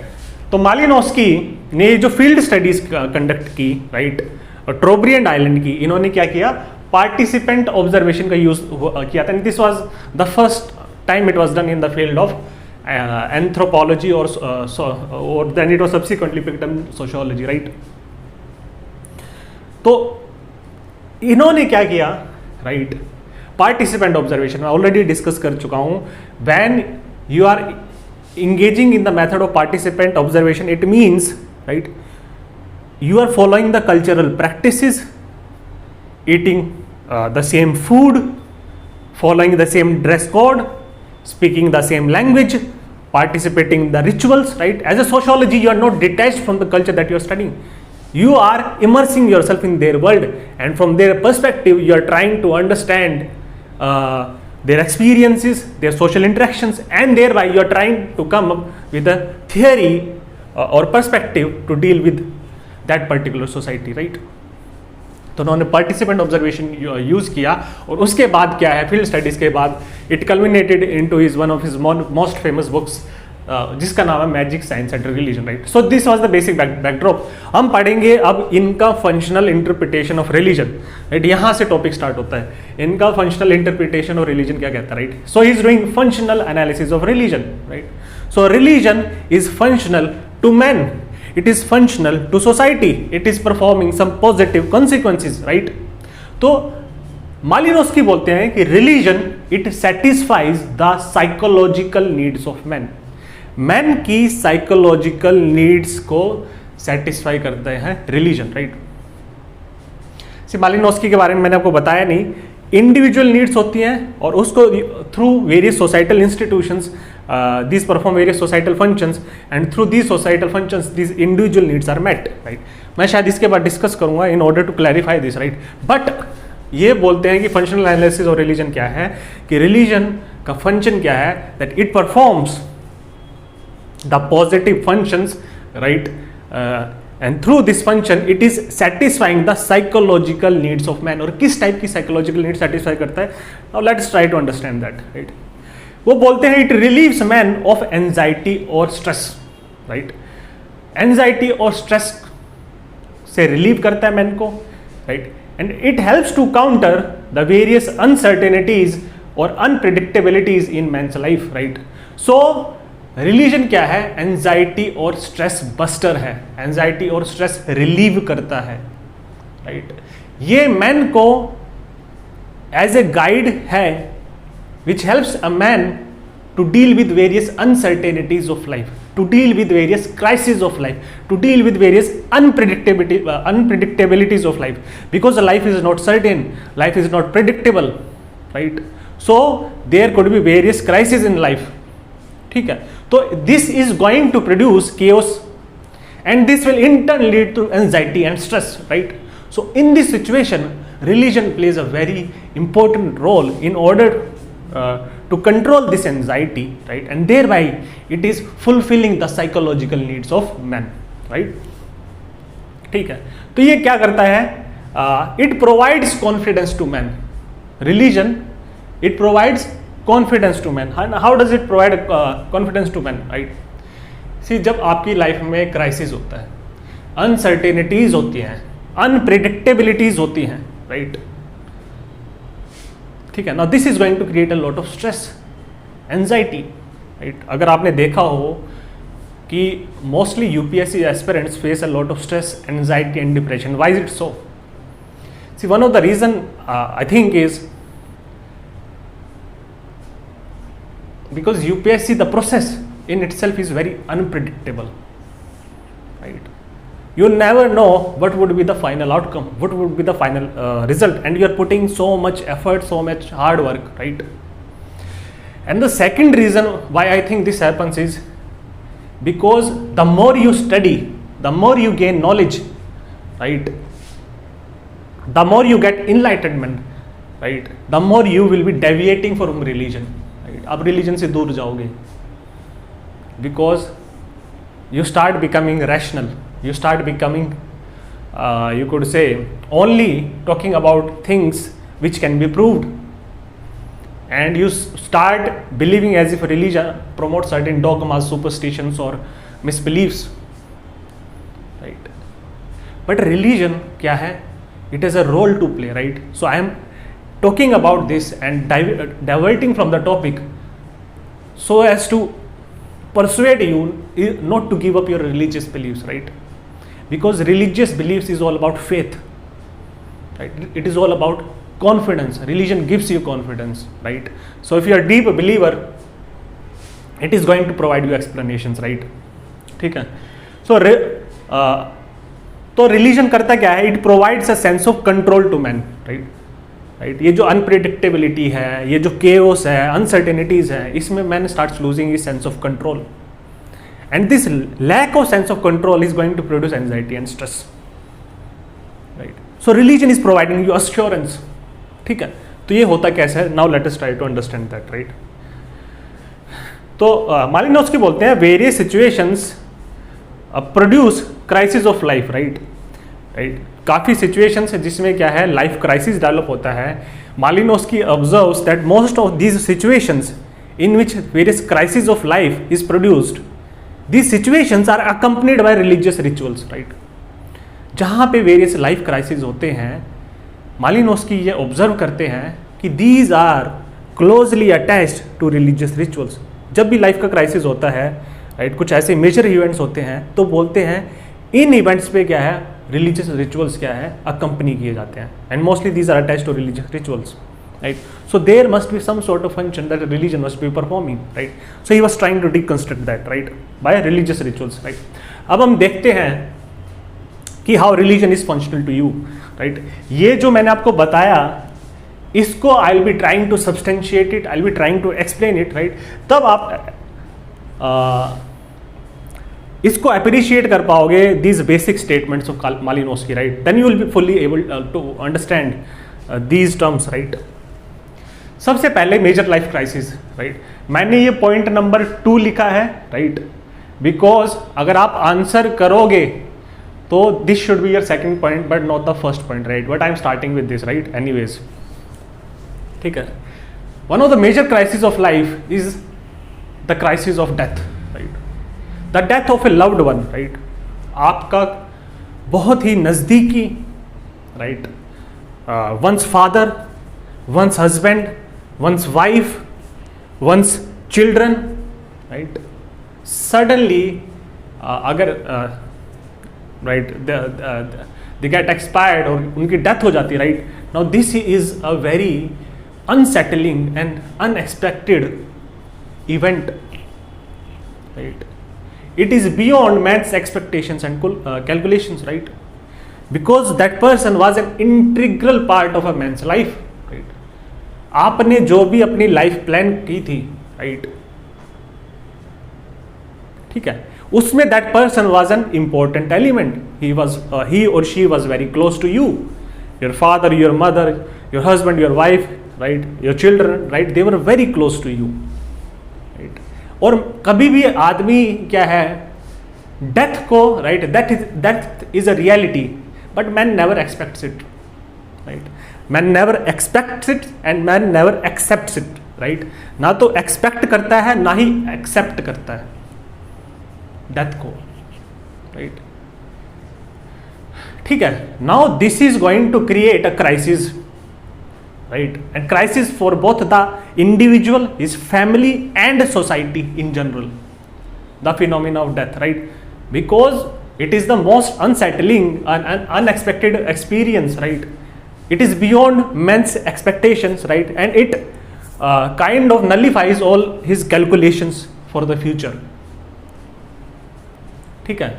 तो मालिनोस्की ने जो फील्ड स्टडीज कंडक्ट की, राइट, और ट्रोब्रिएंट आइलैंड की, इन्होंने क्या किया, पार्टिसिपेंट ऑब्जर्वेशन का यूज किया था। This was the first time it was done in the field of anthropology और then it was subsequently picked up in sociology, right. तो इन्होंने क्या किया, राइट, पार्टिसिपेंट ऑब्जर्वेशन मैं ऑलरेडी डिस्कस कर चुका हूं। When you are engaging in the method of participant observation, it means, right, you are following the cultural practices, eating the same food, following the same dress code, speaking the same language, participating in the rituals, right. As a sociology, you are not detached from the culture that you are studying. You are immersing yourself in their world, and from their perspective you are trying to understand their experiences, their social interactions, and thereby you are trying to come up with a theory or perspective to deal with that particular society, right. तो उन्होंने participant observation use किया, और उसके बाद क्या है, field studies के बाद it culminated into his one of his most famous books जिसका नाम है magic, science and religion, right. So this was the basic backdrop. हम पढ़ेंगे अब इनका functional interpretation of religion, right. यहाँ से टॉपिक स्टार्ट होता है, इनका फंक्शनल इंटरप्रिटेशन ऑफ रिलीजन क्या कहता है, right. So he is doing functional analysis of religion, right. So religion is functional to man, it is functional to society, it is performing some positive consequences, right. तो मालिनोस्की बोलते हैं कि religion it satisfies the psychological needs of men, man की psychological needs को satisfy करते हैं religion, right. मालिनोस्की के बारे में मैंने आपको बताया नहीं, इंडिविजुअल नीड्स होती हैं और उसको through various societal institutions these perform various societal functions, and through these societal functions these individual needs are met, right. मैं शायद इसके बाद डिस्कस करूंगा in order to clarify this, right. But ये बोलते हैं कि फंक्शनल एनालिसिस और रिलीजन क्या है, कि रिलीजन का फंक्शन क्या है, that it performs the positive functions, right, and through this function it is satisfying the psychological needs of man. और किस टाइप की साइकोलॉजिकल नीड सेटिस्फाई करता है, now let's try to understand that, right. वो बोलते हैं it relieves man of anxiety और stress, right. Anxiety और स्ट्रेस से रिलीव करता है मैन को, right, and it helps to counter the various uncertainties और अनप्रिडिक्टेबिलिटीज इन man's life, right. So religion क्या है, एंजाइटी और स्ट्रेस बस्टर है, एंजाइटी और स्ट्रेस रिलीव करता है, राइट। ये मैन को एज ए गाइड है which helps a man to deal with various uncertainties of life, to deal with various crises of life, to deal with various unpredictabilities of life, because life is not certain, life is not predictable, right. So there could be various crises in life, ठीक है। तो this is going to produce chaos, and this will in turn lead to anxiety and stress, right. So in this situation religion plays a very important role in order to control this anxiety, right, and thereby it is fulfilling the psychological needs of man, right. ठीक है, तो ये क्या करता है, it provides confidence to man. Religion, it provides confidence to man. How does it provide confidence to man, right? सी जब आपकी life में क्राइसिस होता है, अनसर्टेनिटीज होती हैं, अनप्रिडिक्टेबिलिटीज होती हैं, राइट, ठीक है ना, this is going to create a lot of stress, anxiety, right. अगर आपने देखा हो कि mostly UPSC aspirants face a lot of stress, anxiety and depression. Why is it so? See one of the reason I think is because UPSC, the process in itself is very unpredictable, right? You never know what would be the final outcome, what would be the final result, and you are putting so much effort, so much hard work, right? And the second reason why I think this happens is because the more you study, the more you gain knowledge, right, the more you get enlightenment, right, the more you will be deviating from religion. आप religion से दूर जाओगे, because you start becoming rational, you start becoming you could say only talking about things which can be proved, and you start believing as if religion promotes certain dogmas, superstitions or misbeliefs, right? But religion क्या है? It has a role to play, right? So I am talking about this and diverting from the topic so as to persuade you not to give up your religious beliefs, right? Because religious beliefs is all about faith, right? It is all about confidence. Religion gives you confidence, right? So if you are a deep believer, it is going to provide you explanations, right? ठीक है. तो religion करता क्या है? It provides a sense of control to man, right? Right, ये जो unpredictability है, ये जो केओस है, अनसर्टेनिटीज है, इसमें man starts losing his sense of control, and this lack of sense of control is going to produce anxiety and stress, right. So religion is providing you assurance, ठीक है. तो ये होता कैसे है? Now let us try to understand that, right. तो Malinowski बोलते हैं various situations produce crisis of life, right. Right, काफ़ी सिचुएशंस है जिसमें क्या है, लाइफ क्राइसिस डेवलप होता है. Malinowski observes that most of these situations in which various crisis of life is produced, these situations are accompanied by religious rituals, right. जहाँ पे various life crisis होते हैं, मालिनोव्स्की ये ऑब्जर्व करते हैं कि these are closely attached to religious rituals. जब भी लाइफ का क्राइसिस होता है, राइट, कुछ ऐसे मेजर इवेंट्स होते हैं, तो बोलते हैं इन इवेंट्स पे क्या है, रिलीजियस रिचुअल्स क्या है, अकम्पनी किए जाते हैं, and mostly these are attached to religious rituals, right. So there must be some sort of function that religion must be performing, right. So he was trying to deconstruct that, right, by religious rituals, right. अब हम देखते हैं कि how religion is functional to you, right. ये जो मैंने आपको बताया, इसको I will be trying to substantiate it, I will be trying to explain it, right. तब आप इसको अप्रिशिएट कर पाओगे these basic statements of Malinowski, right. Then you will be fully able to understand these terms, right. सबसे पहले major life crisis, right. मैंने ये point number 2 लिखा है, राइट, बिकॉज अगर आप आंसर करोगे तो this should be your second point but not the first point, right. But I am starting with this, right, anyways, ठीक है. One of the major crisis of life is the crisis of death, the death of a loved one, right. आपका बहुत ही नज़दीकी, right, one's father, one's husband, one's wife, one's children, right, suddenly अगर right they get expired और उनकी death हो जाती है, right. Now this is a very unsettling and unexpected event, right. It is beyond man's expectations and calculations, right? Because that person was an integral part of a man's life, right? आपने जो भी अपनी life plan की थी, right? ठीक है, उसमें that person was an important element. He or she was very close to you. Your father, your mother, your husband, your wife, right? Your children, right? They were very close to you. और कभी भी आदमी क्या है, death को, right, that is a reality, but man never aspects it, right. Man never aspects it and man never accepts it, right. ना तो expect करता है, ना ही एक्सेप्ट करता है, डेथ को, राइट. ठीक है. Now this is going to create a crisis, right, and crisis for both the individual, his family and society in general, the phenomena of death, right, because it is the most unsettling and unexpected experience, right. It is beyond man's expectations, right, and it kind of nullifies all his calculations for the future. ठीक है.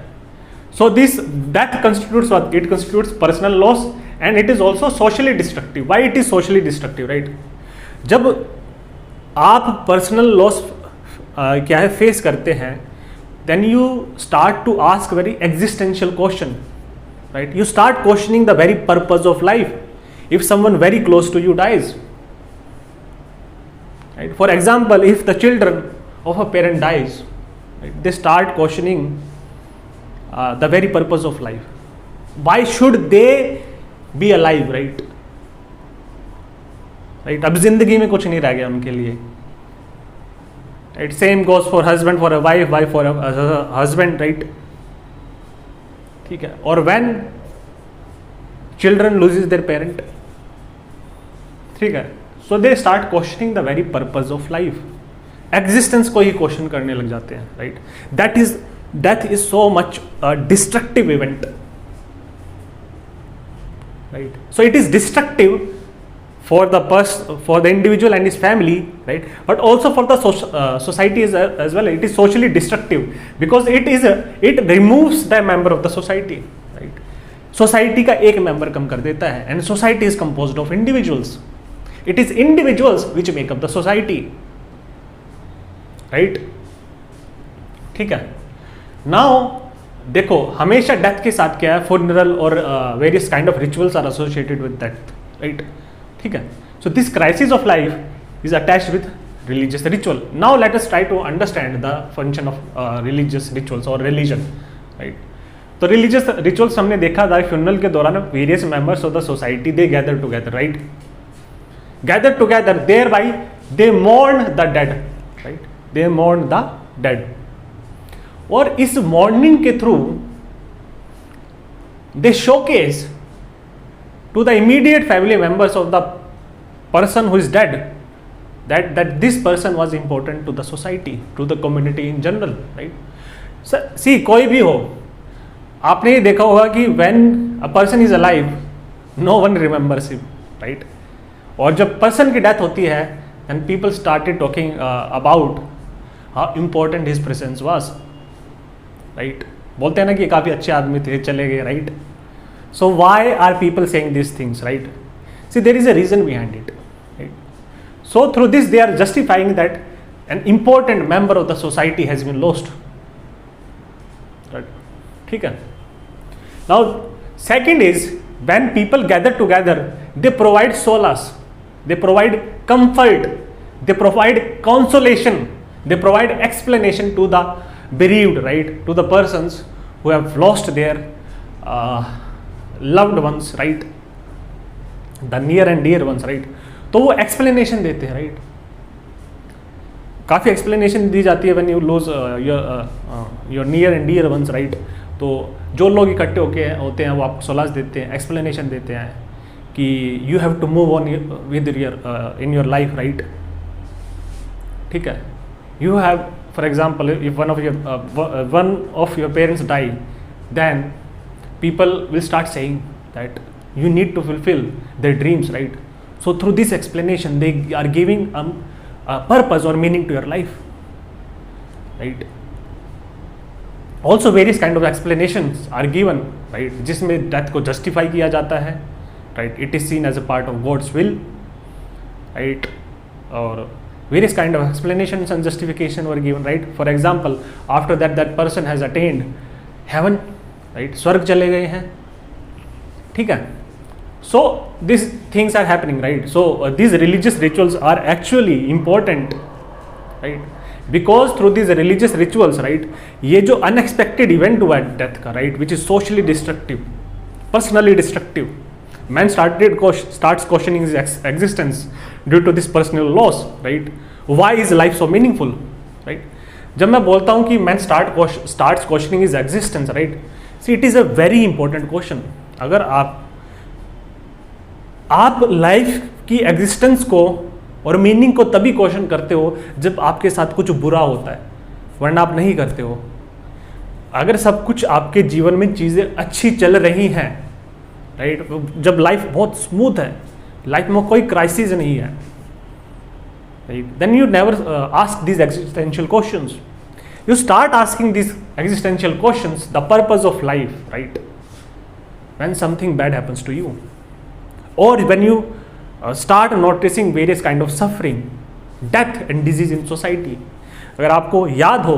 So this death constitutes what? It constitutes personal loss. And it is also socially destructive. Why it is socially destructive, right? जब आप personal loss क्या है face करते हैं, then you start to ask very existential question, right? You start questioning the very purpose of life. If someone very close to you dies, right? For example, if the children of a parent dies, right, they start questioning the very purpose of life. Why should they be alive, right. Right, अब जिंदगी में कुछ नहीं रह गया उनके लिए. Right, same goes for husband for a wife, wife for a husband, right. ठीक है. और when children loses their parent, ठीक है, so they start questioning the very purpose of life. Existence को ही क्वेश्चन करने लग जाते हैं, right. Death is so much destructive event, right. So it is destructive for the individual and his family, right, but also for the society as well. It is socially destructive because it removes the member of the society, right. Society का एक member कम कर देता है, and society is composed of individuals. It is individuals which make up the society, right. ठीक है. Now देखो, हमेशा death के साथ क्या है, फुनरल और various kind of rituals are associated with death, right. ठीक है. So this crisis of life is attached with religious ritual. Now let us try to understand the function of religious rituals और religion, right. तो religious rituals हमने देखा था funeral के दौरान various members of the society they gather together, right. Gather together, thereby they mourn the dead, right. They mourn the dead. और इस mourning के through they showcase to the immediate family members of the person who is dead that this person was important to the society, to the community in general, right. See, कोई भी हो, आपने ये देखा होगा कि when a person is alive no one remembers him, right. और जब person की death होती है then people started talking about how important his presence was, right. बोलते हैं ना कि काफ़ी अच्छे आदमी थे, चले गए, right. So why are people saying this things, right. See, there is a reason behind it, right. So through this they are justifying that an important member of the society has been lost, right. ठीक है. Now second is when people gather together they provide solace, they provide comfort, they provide consolation, they provide explanation to the bereaved, right, to the persons who have lost their loved ones, right, the near and dear ones, right. तो वो explanation देते हैं, right. काफ़ी explanation दी जाती है when you lose your near and dear ones, right. तो जो लोग इकट्ठे होते हैं वो आपको सलाह देते हैं, explanation देते हैं कि you have to move on with your in your life, right. ठीक है. You have, for example, if one of your parents die, then people will start saying that you need to fulfill their dreams, right. So through this explanation they are giving a purpose or meaning to your life, right. Also various kind of explanations are given, right, जिसमें death को justify किया जाता है, right. It is seen as a part of God's will, right. और various kind of explanations and justification were given, right. For example, after that person has attained heaven, right, स्वर्ग चले गए हैं, ठीक है. So these things are happening, right. So these religious rituals are actually important, right, because through these religious rituals, right, ये जो unexpected event हुआ death का, right, which is socially destructive, personally destructive, man starts questioning his existence due to this personal loss, right. Why is life so meaningful, right. जब मैं बोलता हूं कि man starts questioning is existence, right, see it is a very important question. अगर आप life की existence को और मीनिंग को तभी क्वेश्चन करते हो जब आपके साथ कुछ बुरा होता है, वरना आप नहीं करते हो। अगर सब कुछ आपके जीवन में चीज़ें अच्छी चल रही हैं, राइट, जब लाइफ बहुत स्मूथ है, लाइफ में कोई क्राइसिस नहीं है, right, then you never ask these existential questions. You start asking these existential questions, the purpose of life, right, when something bad happens to you, or when you start noticing various kind of suffering, death and disease in society. अगर आपको याद हो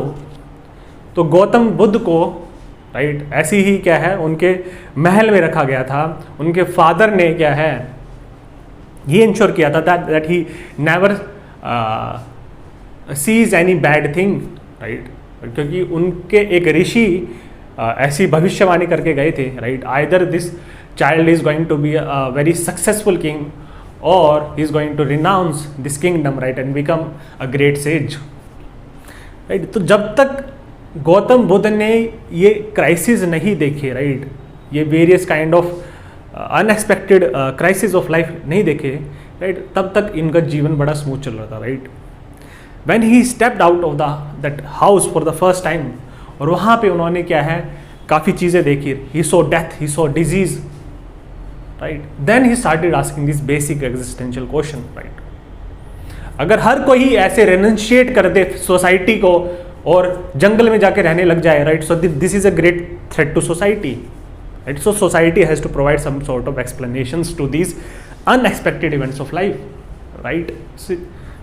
तो गौतम बुद्ध को, right, ऐसी ही क्या है, उनके महल में रखा गया था। उनके फादर ने क्या है, ये इंश्योर किया था that he never sees any bad thing, right, क्योंकि उनके एक ऋषि ऐसी भविष्यवाणी करके गए थे, right, either this child is going to be a very successful king और he is going to renounce this kingdom, right, and become a great sage, right. तो जब तक गौतम बुद्ध ने ये क्राइसिस नहीं देखे, राइट, ये various kind of unexpected crisis of life नहीं देखे, राइट, तब तक इनका जीवन बड़ा स्मूथ चल रहा था, right. When he stepped out of that house for the first time, और वहाँ पे उन्होंने क्या है, काफ़ी चीज़ें देखी, he saw death, he saw disease, right, then he started asking this basic existential question, right. अगर हर कोई ऐसे रेनंशिएट कर दे सोसाइटी को और जंगल में जाके रहने लग जाए, right, so this is a great threat to society, right. So society has to provide some sort of explanations to these unexpected events of life, right,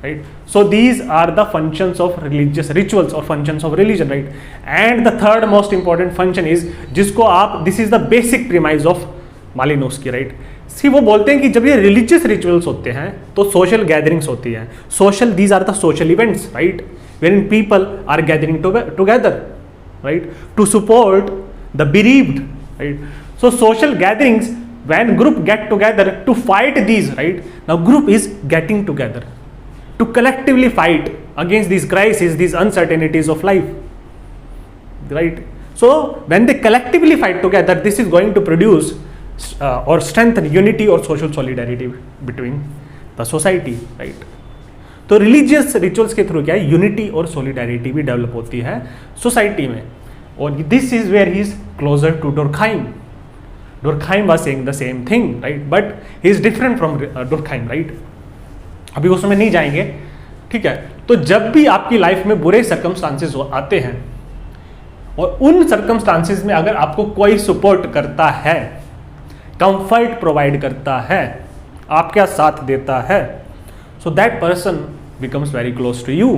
right. So these are the functions of religious rituals और functions of religion, right. And the third most important function is, जिसको आप, this is the basic premise of Malinowski, right. See वो बोलते हैं कि जब ये religious rituals होते हैं तो सोशल गैदरिंग्स होती हैं। Social, these are the social events, right, wherein people are gathering together, right, to support the bereaved, right. So social gatherings, when group get together to fight these, right, now group is getting together to collectively fight against these crises, these uncertainties of life, right. So when they collectively fight together, this is going to produce or strengthen unity or social solidarity between the society, right. तो religious rituals के through क्या है, unity और solidarity भी develop होती है society में, और this is where he is closer to Durkheim. Durkheim was saying the same thing, right, but he is different from Durkheim, right. अभी उसमें नहीं जाएंगे, ठीक है। तो जब भी आपकी लाइफ में बुरे सर्कमस्टांसेस आते हैं और उन सर्कमस्टांसेस में अगर आपको कोई सपोर्ट करता है, कंफर्ट प्रोवाइड करता है, आपका साथ देता है, so that person becomes very close to you,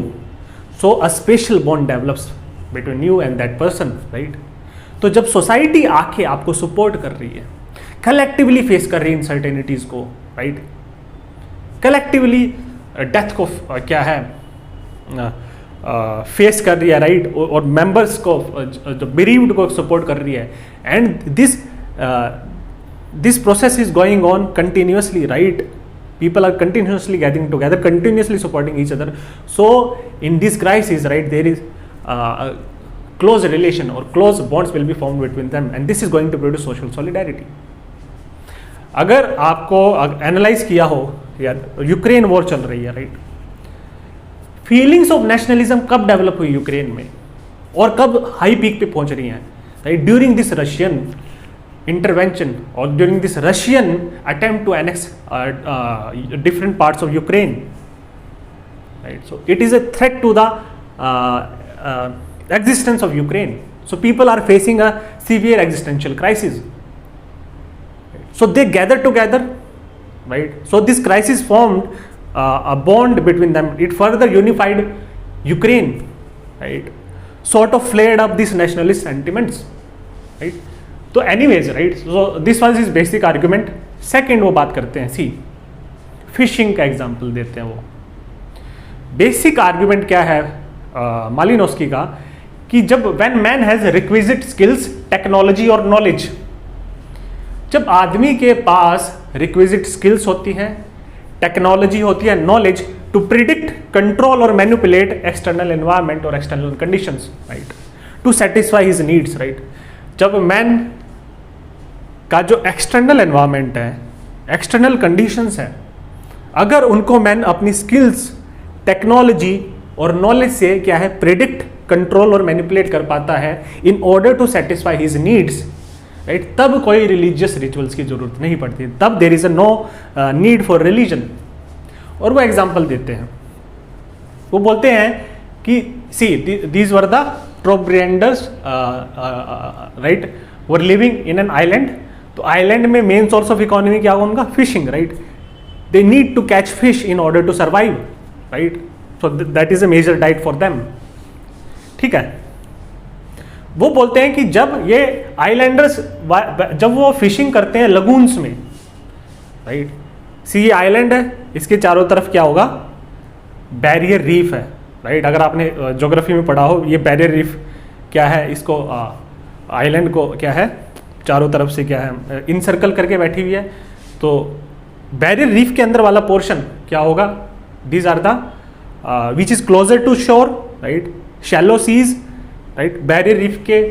so a special bond develops between you and that person, right. तो जब सोसाइटी आके आपको सपोर्ट कर रही है, कलेक्टिवली फेस कर रही है अनसर्टेनिटीज को, राइट, कलेक्टिवली डेथ को क्या है फेस कर रही है, राइट, और मेंबर्स को, जो bereaved को सपोर्ट कर रही है, and this process is going on continuously, right. People are continuously gathering together, continuously supporting each other. So in this crisis, right, there is a close relation or close bonds will be formed between them, and this is going to produce social solidarity. अगर आपको analyse किया हो, या Ukraine war चल रही है, right, feelings of nationalism कब develop हुई यूक्रेन में और कब हाई पीक पे पहुंच रही हैं, right, during this Russian intervention or during this Russian attempt to annex different parts of Ukraine, right. So it is a threat to the existence of Ukraine. So people are facing a severe existential crisis, so they gather together, right. So this crisis formed a bond between them. It further unified Ukraine, right, sort of flared up these nationalist sentiments, right. तो anyways, right, so this was his basic argument. Second वो बात करते हैं, सी fishing का example देते हैं। वो basic argument क्या है मालिनोव्स्की का, कि जब when man has requisite skills, technology और नॉलेज, जब आदमी के पास रिक्विजिट स्किल्स होती हैं, टेक्नोलॉजी होती है, knowledge, to predict, control or manipulate external environment or external conditions, right, to satisfy his needs, right. जब मैन का जो एक्सटर्नल एनवायरमेंट है, एक्सटर्नल कंडीशंस है, अगर उनको मैन अपनी स्किल्स, टेक्नोलॉजी और नॉलेज से क्या है प्रिडिक्ट, कंट्रोल और मैनिपुलेट कर पाता है in order to satisfy his needs, right, तब कोई रिलीजियस रिचुअल्स की जरूरत नहीं पड़ती, तब there is a no need for religion. और वो एग्जाम्पल देते हैं, वो बोलते हैं कि see these were the Trobrianders, right, were living in an island. तो आइलैंड में मेन सोर्स ऑफ इकोनॉमी क्या होगा उनका? Fishing, right. They need to catch fish in order to survive, right, so that is a major diet for them, ठीक है। वो बोलते हैं कि जब ये आइलैंडर्स जब वो फिशिंग करते हैं लगून्स में, राइट, सी ये आइलैंड है, इसके चारों तरफ क्या होगा? बैरियर रीफ है, राइट। अगर आपने ज्योग्राफी में पढ़ा हो, ये बैरियर रीफ क्या है, इसको आइलैंड को क्या है चारों तरफ से क्या है इनसर्कल करके बैठी हुई है। तो बैरियर रीफ के अंदर वाला पोर्शन क्या होगा? These are the which is closer to shore, right, shallow seas, right, barrier reef के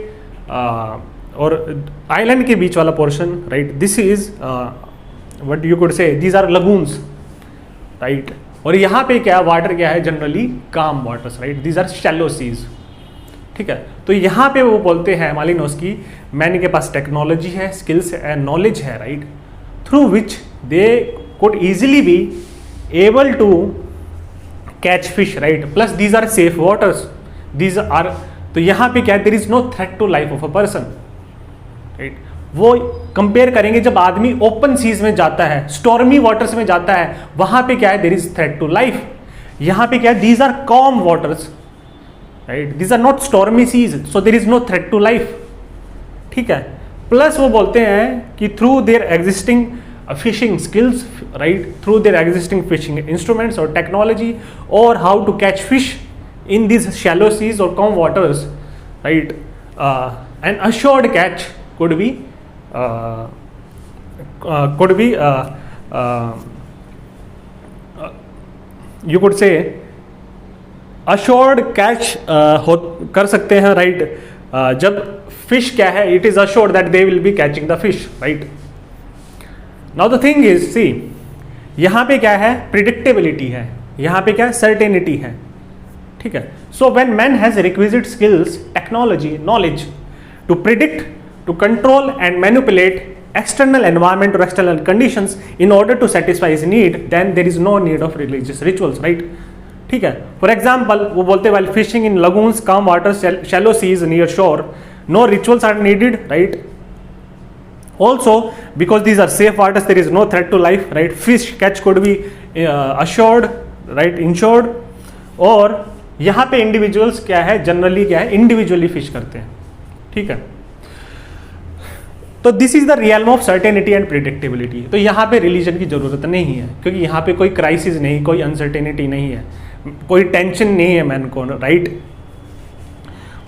और आइलैंड के बीच वाला portion, right, this is what you could say these are lagoons, right. और यहाँ पे क्या वाटर क्या है? Generally calm waters, right, these are shallow seas, ठीक है। तो यहाँ पे वो बोलते हैं मालिनोस्की, मैन के पास टेक्नोलॉजी है, स्किल्स है, नॉलेज है, right, through which they could easily be able to catch fish, right, plus these are safe waters, these are, तो यहाँ पे क्या है? There is no threat to life of a person, right. वो compare करेंगे जब आदमी ओपन सीज में जाता है, स्टॉर्मी वाटर्स में जाता है, वहां पे क्या है? There is threat to life. यहाँ पे क्या है? These are calm waters, right, these are not stormy seas, so there is no threat to life, ठीक है। प्लस वो बोलते हैं कि through their existing fishing skills, right, through their existing fishing instruments और टेक्नोलॉजी और how to catch fish in these shallow seas or calm waters, right, an assured catch could be you could say assured catch कर सकते हैं, right, जब fish क्या है, it is assured that they will be catching the fish, right. Now the thing is, see, यहाँ पे क्या है? predictability है, यहाँ पे क्या है? certainty है, ठीक है। So when man has requisite skills, technology, knowledge to predict, to control and manipulate external environment और external conditions in order to satisfy his need, then there is no need of religious rituals, right, ठीक है। For example वो बोलते हैं, while fishing in lagoons, calm water, shallow seas near shore, no rituals are needed, right. Also, because these are safe waters, there is no threat to life, right. Fish catch could be assured, right, insured, और यहाँ पे individuals क्या है? Generally क्या है? Individually fish करते हैं, ठीक है। तो this is the realm of certainty and predictability. तो यहाँ पे रिलीजन की जरूरत नहीं है, क्योंकि यहाँ पे कोई क्राइसिस नहीं, कोई अनसर्टेनिटी नहीं है, कोई टेंशन नहीं है मैन को, राइट।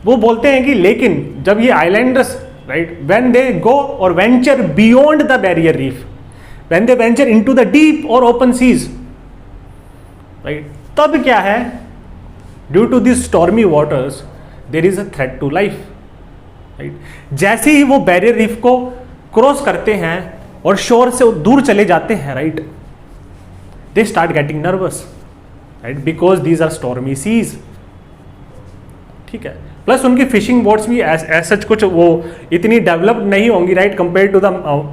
वो बोलते हैं कि लेकिन जब ये islanders, right, when they go और venture beyond the barrier reef, when they venture into the deep और ओपन सीज, राइट, तब क्या है? Due to this stormy waters there is a threat to life, right. जैसे ही वो barrier reef को cross करते हैं और शोर से दूर चले जाते हैं, right, they start getting nervous, right, because these are stormy seas, ठीक है। प्लस उनकी फिशिंग बोट्स भी ऐसा कुछ वो इतनी डेवलप्ड नहीं होंगी, right, compare to the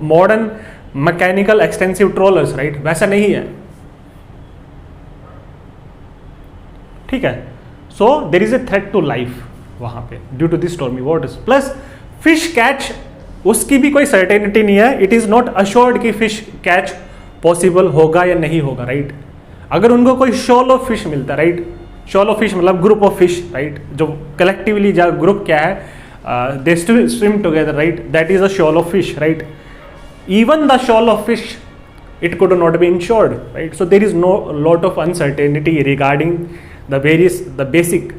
modern mechanical extensive trawlers, right, वैसा नहीं है, ठीक है। So there is a threat to life वहां पे due to this stormy waters. Plus fish catch, उसकी भी कोई सर्टेनिटी नहीं है, इट इज नॉट अश्योर्ड कि फिश कैच पॉसिबल होगा या नहीं होगा, राइट। अगर उनको कोई शॉलो फिश मिलता है, राइट, शॉलो फिश मतलब ग्रुप ऑफ फिश, राइट, जो कलेक्टिवली जो ग्रुप क्या है, दे swim together, right, that is a shallow fish, right. Even the shallow fish it could not be insured, right. So there is no lot of uncertainty regarding the basic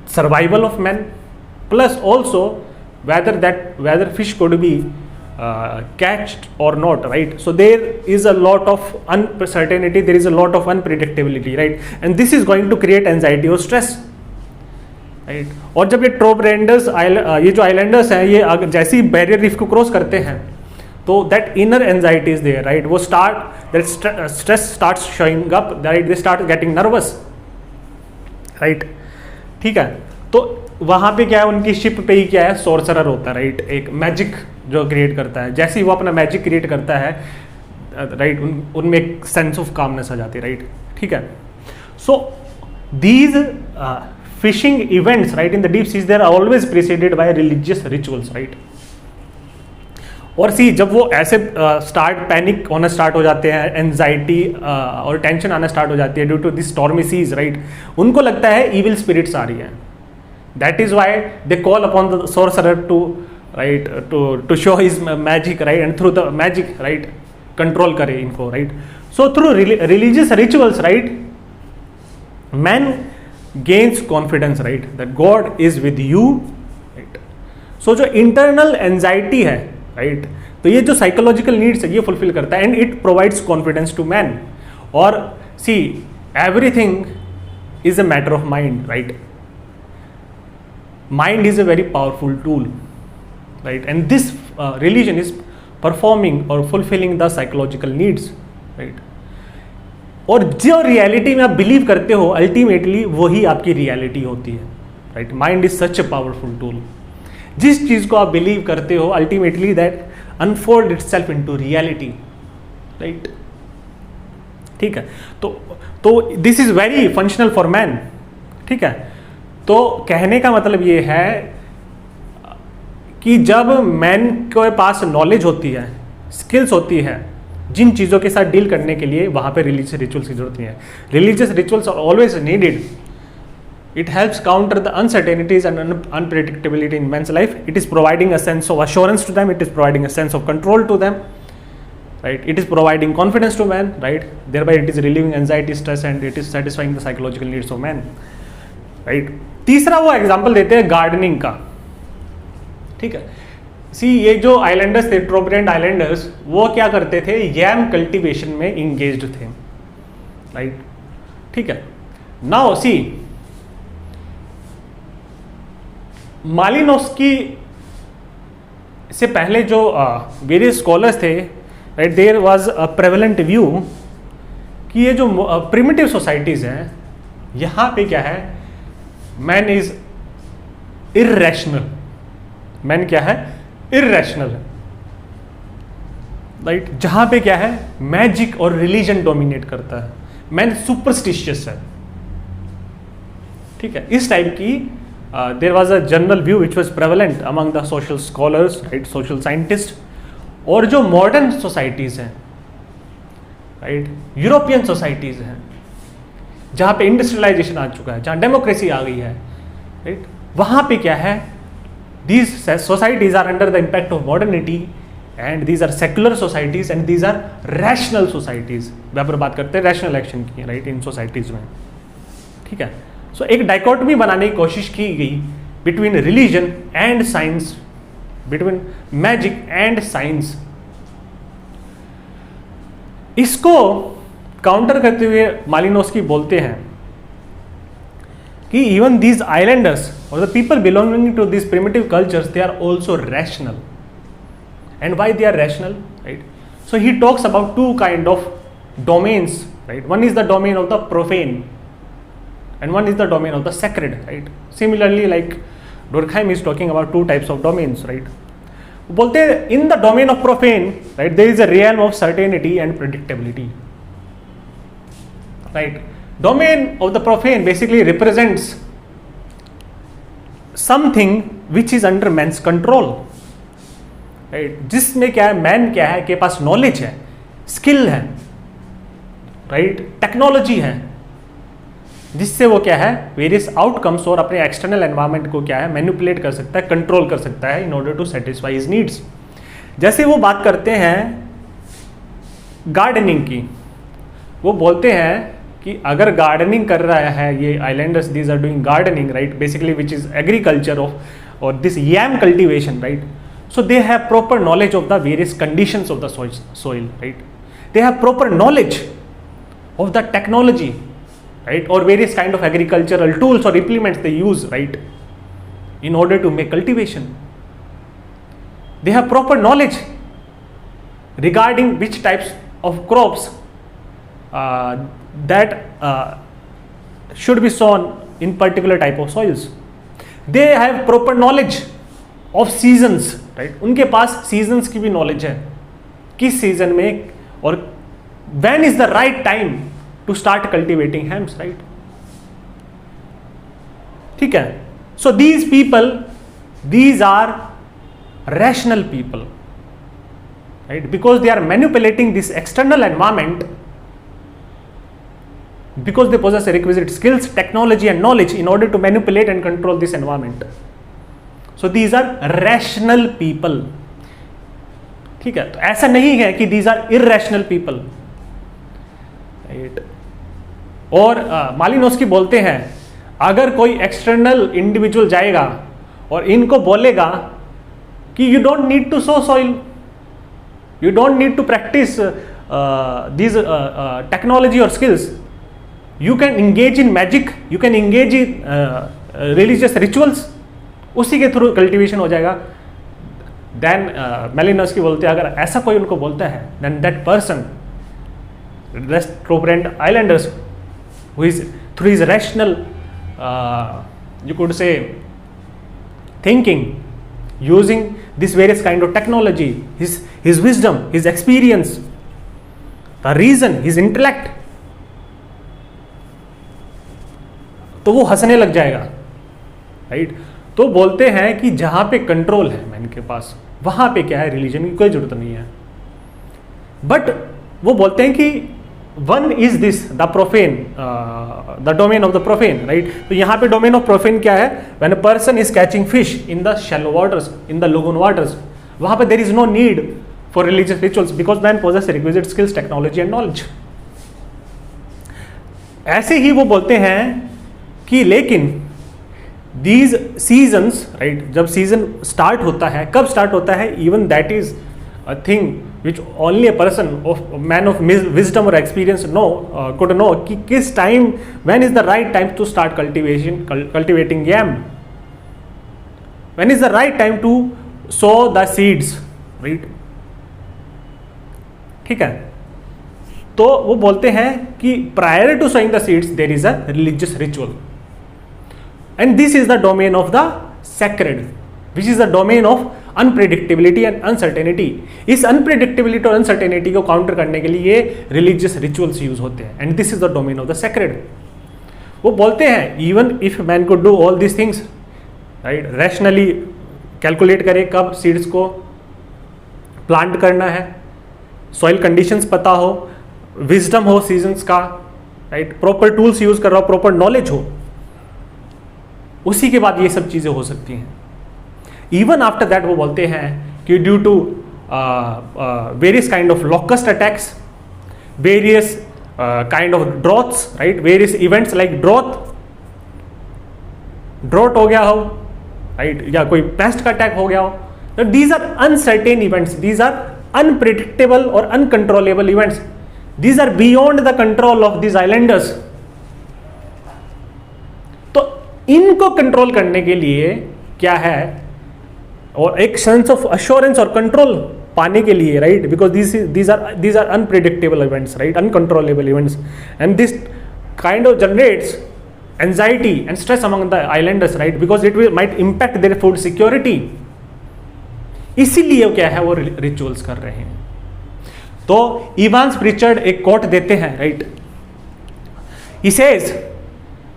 survival of man, plus also whether fish could be catched or not, right? So there is a lot of uncertainty, there is a lot of unpredictability, right? And this is going to create anxiety or stress, right? और जब ये ट्रोप renders ये जो Islanders हैं, ये जैसे ही barrier reef को क्रॉस करते हैं तो that inner anxiety is there, right? वो that stress starts showing up, right? They start getting nervous, right? ठीक है, तो वहाँ पे क्या है, उनकी शिप पे ही क्या है, सोर्सरर होता है, राइट? एक मैजिक जो क्रिएट करता है। जैसे ही वो अपना मैजिक क्रिएट करता है, राइट, उनमें एक सेंस ऑफ कामनेस आ जाती है, राइट? ठीक है, so these fishing events, right, in the deep seas, they are always preceded by religious rituals, right? और सी जब वो ऐसे पैनिक होना स्टार्ट हो जाते हैं, एंजाइटी और टेंशन आना स्टार्ट हो जाती है due to this stormy seas, right? उनको लगता है इविल स्पिरिट्स आ रही हैं। That is why they call upon the sorcerer to, right, to show his magic, right? And through the magic, right, control करे इनको, right? So through religious rituals, right, man gains confidence, right, that God is with you, right? So जो internal anxiety है, right, तो ये जो psychological needs है ये fulfil करता है, and it provides confidence to man. और see everything is a matter of mind, right? Mind is a very powerful tool, right? And this religion is performing और fulfilling the psychological needs, right? और जो reality में आप believe करते हो ultimately वही आपकी रियलिटी होती है, right? Mind is such a powerful tool. जिस चीज को आप बिलीव करते हो ultimately that unfold itself into reality, right? ठीक है, तो this is very functional for man, ठीक है? तो कहने का मतलब ये है कि जब मैन के पास नॉलेज होती है, स्किल्स होती है जिन चीज़ों के साथ डील करने के लिए, वहाँ पे रिलीजियस रिचुअल्स की जरूरत नहीं है। Religious rituals are always needed. It helps counter the uncertainties and unpredictability in man's life. It is providing a sense of assurance to them. It is providing a sense of control to them, right? It is providing confidence to man, right? Thereby it is relieving anxiety, stress, and it is satisfying the psychological needs of man, right? तीसरा वो example देते हैं gardening का, ठीक है? सी ये जो Islanders थे, ट्रोब्रेंड आइलैंडर्स, वो क्या करते थे, यैम कल्टीवेशन में इंगेज्ड थे, राइट? ठीक है, नाउ सी मालिनोस्की से पहले जो वेरियस स्कॉलर्स थे, right, there was a prevalent view कि ये जो प्रिमिटिव सोसाइटीज हैं, यहाँ पे क्या है, मैन इज इर्रेशनल। मैन क्या है, इर्रेशनल, राइट? जहाँ पे क्या है, मैजिक और रिलीजन डोमिनेट करता है, मैन सुपरस्टिशियस है, ठीक है? इस टाइप की there was a general view which was prevalent among the social scholars, right, social scientists. और जो मॉडर्न सोसाइटीज़ हैं, राइट, यूरोपियन सोसाइटीज़ हैं, जहाँ पे इंडस्ट्रियलाइजेशन आ चुका है, जहाँ डेमोक्रेसी आ गई है, राइट, वहाँ पे क्या है, these societies are under the impact of modernity and these are secular societies and these are rational societies। यहाँ पर बात करते हैं रैशनल एक्शन की, राइट, इन सोसाइटीज़ में, ठीक है? सो एक डाइकोटमी बनाने की कोशिश की गई between religion and science, between magic and science. इसको काउंटर करते हुए मालिनोस्की बोलते हैं कि इवन दीज आइलैंडर्स और the people belonging to this primitive cultures, they are also rational. And why they are rational, right? So he talks about two kind of domains, right? One is the domain of the profane and one is the domain of the sacred, right? Similarly, like Durkheim is talking about two types of domains, right? बोलते हैं in the domain of profane, right, there is a realm of certainty and predictability, right? Domain of the profane basically represents something which is under man's control, right? जिसमें क्या है, man क्या है, के पास knowledge है, skill है, right, technology है, जिससे वो क्या है, वेरियस आउटकम्स और अपने एक्सटर्नल एनवायरनमेंट को क्या है, मैनिपुलेट कर सकता है, कंट्रोल कर सकता है in order to satisfy his needs. जैसे वो बात करते हैं गार्डनिंग की, वो बोलते हैं कि अगर गार्डनिंग कर रहा है ये islanders, these are doing gardening, right, basically which is agriculture of और this yam cultivation, right? So they have proper knowledge of the various conditions of the soil, right? They have proper knowledge of the technology, right? Or various kind of agricultural tools or implements they use, right? In order to make cultivation. They have proper knowledge regarding which types of crops that should be sown in particular type of soils. They have proper knowledge of seasons, right? उनके पास seasons की भी knowledge है, किस season में और when is the right time to start cultivating hams, right? ठीक है. So these people, these are rational people, right? Because they are manipulating this external environment, because they possess requisite skills, technology and knowledge in order to manipulate and control this environment. So these are rational people. ठीक है. तो ऐसा नहीं है कि these are irrational people, right? और मालिनोस्की बोलते हैं अगर कोई एक्सटर्नल इंडिविजुअल जाएगा और इनको बोलेगा कि you don't need to sow soil, you don't need to practice these technology or skills, you can engage in magic, you can engage in religious rituals, उसी के थ्रू कल्टीवेशन हो जाएगा. देन मेलिनोस्की बोलते हैं अगर ऐसा कोई उनको बोलता है then that person, rest apparent islanders who is through his rational you could say thinking, using this various kind of technology, his wisdom, his experience, the reason, his intellect, तो वो हंसने लग जाएगा, राइट? तो बोलते हैं कि जहां पे कंट्रोल है मैन के पास, वहां पे क्या है, रिलीजन की कोई जरूरत नहीं है. बट वो बोलते हैं कि one is this the profane, the domain of the profane, right? तो यहाँ पे डोमेन ऑफ प्रोफेन क्या है? When a person is catching fish in the shallow waters, in the lagoon waters, वहां पे there is no need for religious rituals because man possesses requisite skills, technology and knowledge. ऐसे ही वो बोलते हैं कि लेकिन दीज सीजन्स, राइट, जब सीजन स्टार्ट होता है, कब स्टार्ट होता है, even that is a thing which only a person of man of wisdom or experience could know कि किस time, when is the right time to start cultivating yam, when is the right time to sow the seeds, right? ठीक है. तो वो बोलते हैं कि prior to sowing the seeds there is a religious ritual and this is the domain of the sacred, which is the domain of unpredictability and uncertainty. इस unpredictability और uncertainty को काउंटर करने के लिए रिलीजियस रिचुअल्स यूज होते हैं and this is the domain of the sacred. वो बोलते हैं even if man could do all this things, right, rationally calculate करे कब सीड्स को प्लांट करना है, सॉइल कंडीशंस पता हो, विजडम हो सीजन्स का, राइट, प्रॉपर टूल्स यूज कर रहा हो, प्रॉपर नॉलेज हो, उसी के बाद ये सब चीजें हो सकती हैं. इवन आफ्टर दैट वो बोलते हैं कि due to various kind of locust attacks, various kind of droughts, right, various events like drought हो गया हो, राइट, या कोई पेस्ट का अटैक हो गया हो, तो these are uncertain events, these are unpredictable और uncontrollable events, these are beyond the control of these islanders. तो इनको कंट्रोल करने के लिए क्या है, और एक सेंस ऑफ अश्योरेंस और कंट्रोल पाने के लिए, right, because these are unpredictable events, right, uncontrollable events, and this kind of generates anxiety and stress among the islanders, right, because it might impact their food security. इसीलिए क्या है वो rituals कर रहे हैं. तो इवांस प्रिचर्ड एक coat देते हैं, right, he says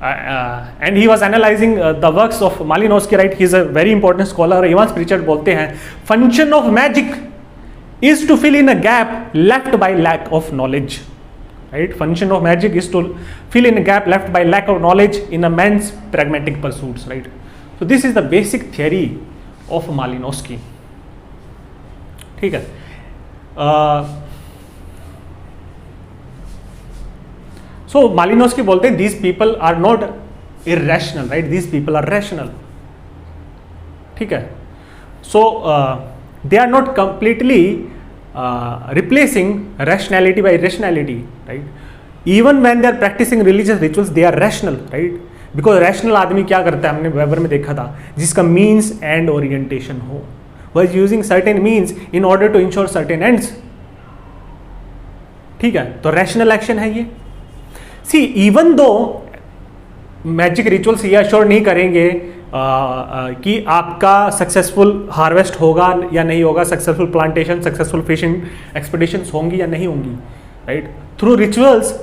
and he was analyzing the works of Malinowski, right, he is a very important scholar. Evans Pritchard बोलते हैं function of magic is to fill in a gap left by lack of knowledge, right? Function of magic is to fill in a gap left by lack of knowledge in a man's pragmatic pursuits, right? So this is the basic theory of Malinowski. ठीक है. So Malinowski बोलते हैं these people are not irrational, right? These people are rational. ठीक है. So they are not completely replacing rationality by irrationality, right? Even when they are practicing religious rituals, they are rational, right? Because rational आदमी क्या करता है, हमने weber में देखा था, जिसका means and orientation हो, who is using certain means in order to ensure certain ends. ठीक है, तो rational action है ये. See, even though magic rituals ये अश्योर नहीं करेंगे कि आपका सक्सेसफुल हार्वेस्ट होगा या नहीं होगा, successful plantation, successful fishing expeditions होंगी या नहीं होंगी, right? Through rituals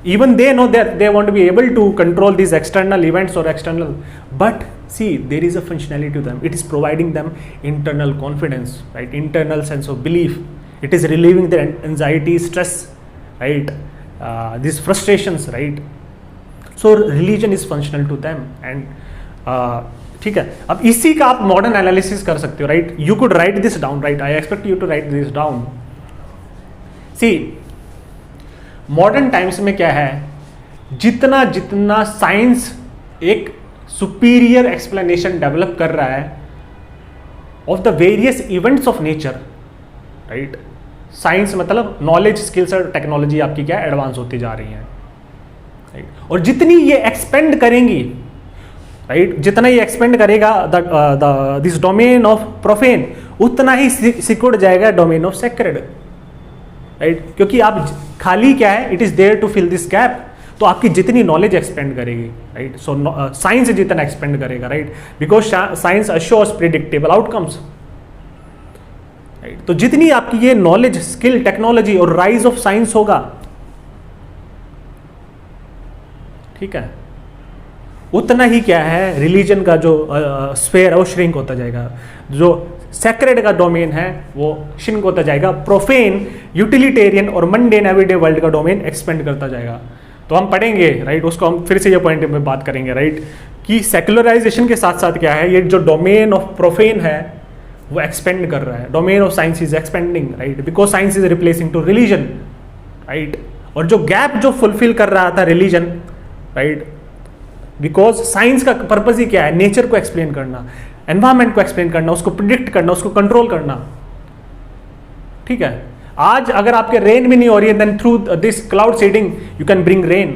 even they know that they want to be able to control these external events or external, but see, there is a functionality to them. It is providing them internal confidence, right? Internal sense of belief. It is relieving their anxiety, stress, right? These frustrations, right? So religion is functional to them. And ठीक है, अब इसी का आप modern analysis कर सकते हो, right? You could write this down, right? I expect you to write this down. See, modern times में क्या है, जितना जितना साइंस एक सुपीरियर एक्सप्लेनेशन डेवलप कर रहा है of the various events of nature, right? Science मतलब नॉलेज, स्किल्स और टेक्नोलॉजी आपकी क्या एडवांस होती जा रही है, राइट? और जितनी ये एक्सपेंड करेंगी, राइट, जितना ये एक्सपेंड करेगा दिस डोमेन ऑफ प्रोफेन, उतना ही सिकुड़ जाएगा डोमेन ऑफ सेक्रेड, राइट? क्योंकि आप खाली क्या है, it is there to fill this gap. तो आपकी जितनी नॉलेज एक्सपेंड करेगी, राइट? सो साइंस जितना एक्सपेंड करेगा, right? Because science assures predictable outcomes, right? तो जितनी आपकी ये नॉलेज, स्किल, टेक्नोलॉजी और राइज ऑफ साइंस होगा, ठीक है, उतना ही क्या है, रिलीजन का जो स्फेयर है वो श्रिंक होता जाएगा. जो सेक्रेड का डोमेन है वो श्रिंक होता जाएगा. प्रोफेन, यूटिलिटेरियन और मंडेन एवरीडे वर्ल्ड का डोमेन एक्सपेंड करता जाएगा. तो हम पढ़ेंगे, राइट? उसको हम फिर से ये पॉइंट में बात करेंगे, राइट? कि सेक्युलराइजेशन के साथ साथ क्या है, ये जो डोमेन ऑफ प्रोफेन है वो एक्सपेंड कर रहा है. Domain of science is expanding, right? Because science is replacing to religion, right? और जो गैप जो फुलफिल कर रहा था रिलीजन, राइट? बिकॉज साइंस का पर्पज ही क्या है, नेचर को एक्सप्लेन करना, एनवायरमेंट को एक्सप्लेन करना, उसको प्रिडिक्ट करना, उसको कंट्रोल करना, ठीक है? आज अगर आपके रेन भी नहीं हो रही है, then through this cloud seeding you can bring rain,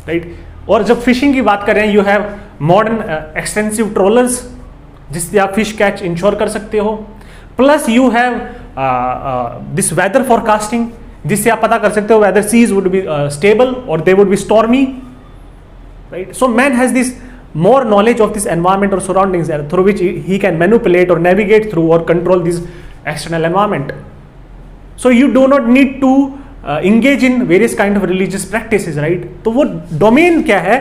right? और जब फिशिंग की बात कर रहे हैं, you have modern extensive trawlers जिससे आप फिश कैच इंश्योर कर सकते हो. Plus you have this weather forecasting जिससे आप पता कर सकते हो whether seas would be stable और they would be stormy, right? So man has this more knowledge of this environment or surroundings through which he can manipulate or navigate through or control this external environment. So you do not need to engage in various kind of religious practices, right? तो वो domain क्या है,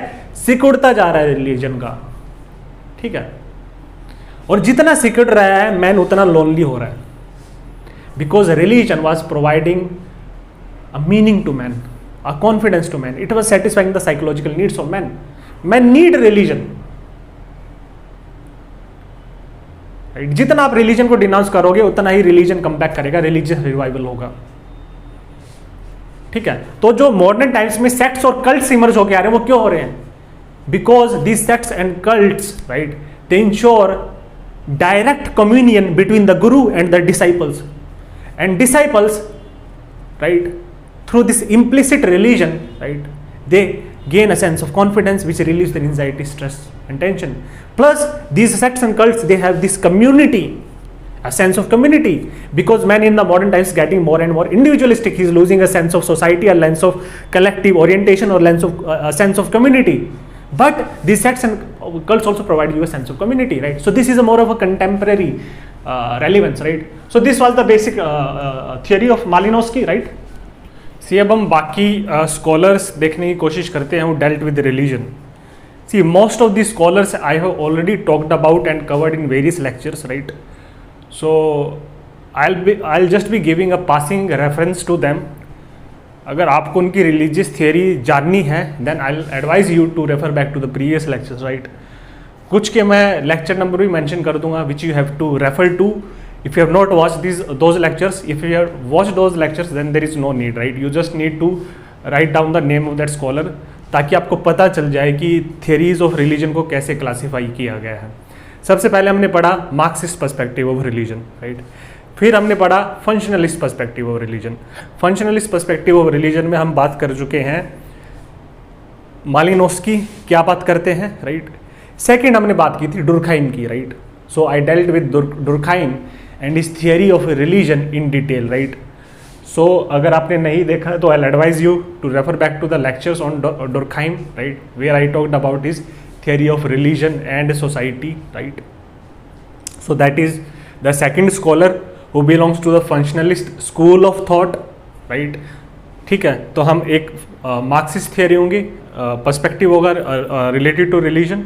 सिकुड़ता जा रहा है religion का, ठीक है? और जितना सिकुड़ रहा है मैन उतना लोनली हो रहा है, because religion was providing a meaning to man, a confidence to man. It was satisfying the psychological needs of man. Men need religion, right? जितना आप रिलीजन को डिनाउंस करोगे उतना ही रिलीजन कम बैक करेगा, रिलीजियस रिवाइवल होगा, ठीक है? तो जो मॉडर्न टाइम्स में सेक्ट्स और कल्ट्स इमर्ज होके आ रहे हैं, वो क्यों हो रहे हैं? Because these sects and cults, right, they ensure direct communion between the guru and the disciples, and disciples, right, through this implicit religion, right, they gain a sense of confidence which relieves their anxiety, stress and tension. Plus these sects and cults, they have this community, a sense of community, because man in the modern times getting more and more individualistic. He is losing a sense of society, a sense of collective orientation, or sense of a sense of community. But these sects and cults also provide you a sense of community, right? So this is a more of a contemporary relevance, right? So this was the basic theory of Malinowski, right? सी, अब हम बाकी scholars देखने की कोशिश करते हैं, वो dealt with religion. See, most of the scholars I have already talked about and covered in various lectures, right? So I just be giving a passing reference to them. अगर आपको उनकी रिलीजियस थियरी जाननी है, then I advise you to refer back to the previous lectures, right? कुछ के मैं lecture number भी mention कर दूंगा which you have to refer to. If you have not watched those lectures, if you have watched those lectures, then there is no need, right? You just need to write down the name of that scholar, ताकि आपको पता चल जाए कि theories of religion को कैसे classify किया गया है. सबसे पहले हमने पढ़ा Marxist perspective of religion, right. फिर हमने पढ़ा functionalist perspective of religion. Functionalist perspective of religion में हम बात कर चुके हैं मालिनोव्स्की क्या बात करते हैं, राइट। सेकंड हमने बात की थी डुर्खाइम की, right. So I dealt with Durkheim and his theory of religion in detail, right. So अगर आपने नहीं देखा तो I advise you to refer back to the lectures on Durkheim, right, where I talked about his theory of religion and society, right. So that is the second scholar who belongs to the functionalist school of thought, right. ठीक है, तो हम एक Marxist theory होंगी, perspective होगा related to religion,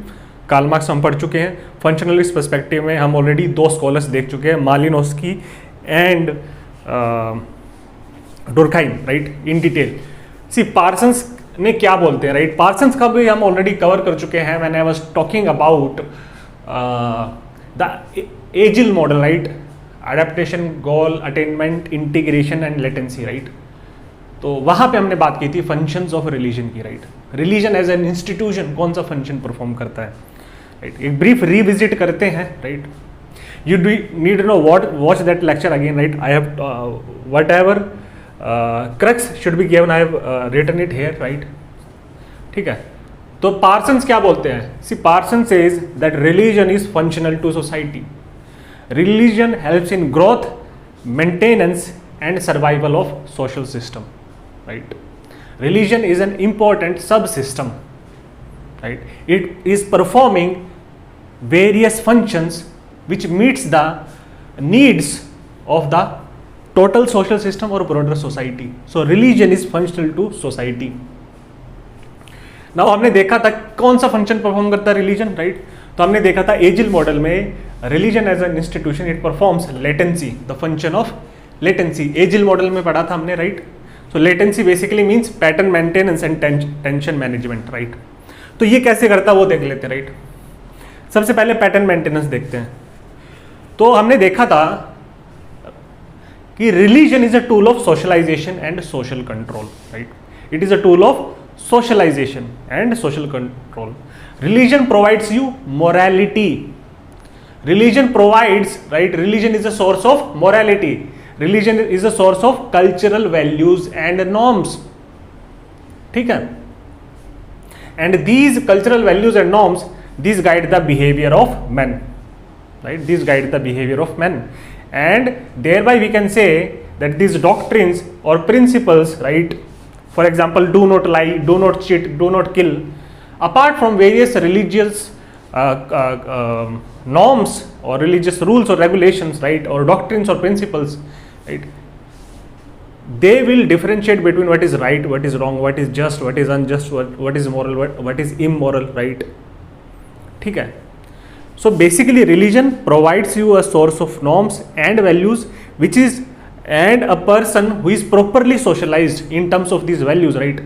Karl Marx हम पढ़ चुके हैं। फंक्शनलिस्ट पर्सपेक्टिव में हम ऑलरेडी 2 स्कॉलर्स देख चुके हैं, Malinowski and Durkheim, right, in detail. See Parsons ने क्या बोलते हैं, राइट। पार्सन्स का भी हम ऑलरेडी कवर कर चुके हैं when I was talking about the AGIL model, right, adaptation, goal attainment, integration and latency, right. तो वहां पे हमने बात की थी फंक्शंस ऑफ रिलीजन की, right. Religion as an institution कौन सा फंक्शन परफॉर्म करता है, राइट। एक ब्रीफ रिविजिट करते हैं, right. You do need to no watch that lecture again, right. I have whatever crux should be given, I have written it here, right. ठीक है, तो पार्सन्स क्या बोलते हैं? See, Parsons says that religion is functional to society. Religion helps in growth, maintenance and survival of social system, right. Religion is an important subsystem, right. It is performing various functions which meets the needs of the total social system or broader society. So religion is functional to society. Now हमने देखा था कौन सा function perform करता है religion, right. तो हमने देखा था एजिल मॉडल में religion as an institution it performs latency, the function of latency. AGIL model में पढ़ा था हमने, right. So latency basically means pattern maintenance and tension management, right. तो ये कैसे करता है वो देख लेते हैं, राइट। सबसे पहले पैटर्न मेंटेनेंस देखते हैं। तो हमने देखा था कि religion is a tool of socialization and social control, right. It is a tool of socialization and social control. Religion provides you morality, religion provides, right, religion is a source of morality, religion is a source of cultural values and norms, ठीक है। And these cultural values and norms, these guide the behavior of men, right. These guide the behavior of men, and thereby we can say that these doctrines or principles, right, for example, do not lie, do not cheat, do not kill, apart from various religious norms or religious rules or regulations, right, or doctrines or principles, right, they will differentiate between what is right, what is wrong, what is just, what is unjust, what is moral, what is immoral, right. ठीक है, so basically religion provides you a source of norms and values which is and a person who is properly socialised in terms of this values, right.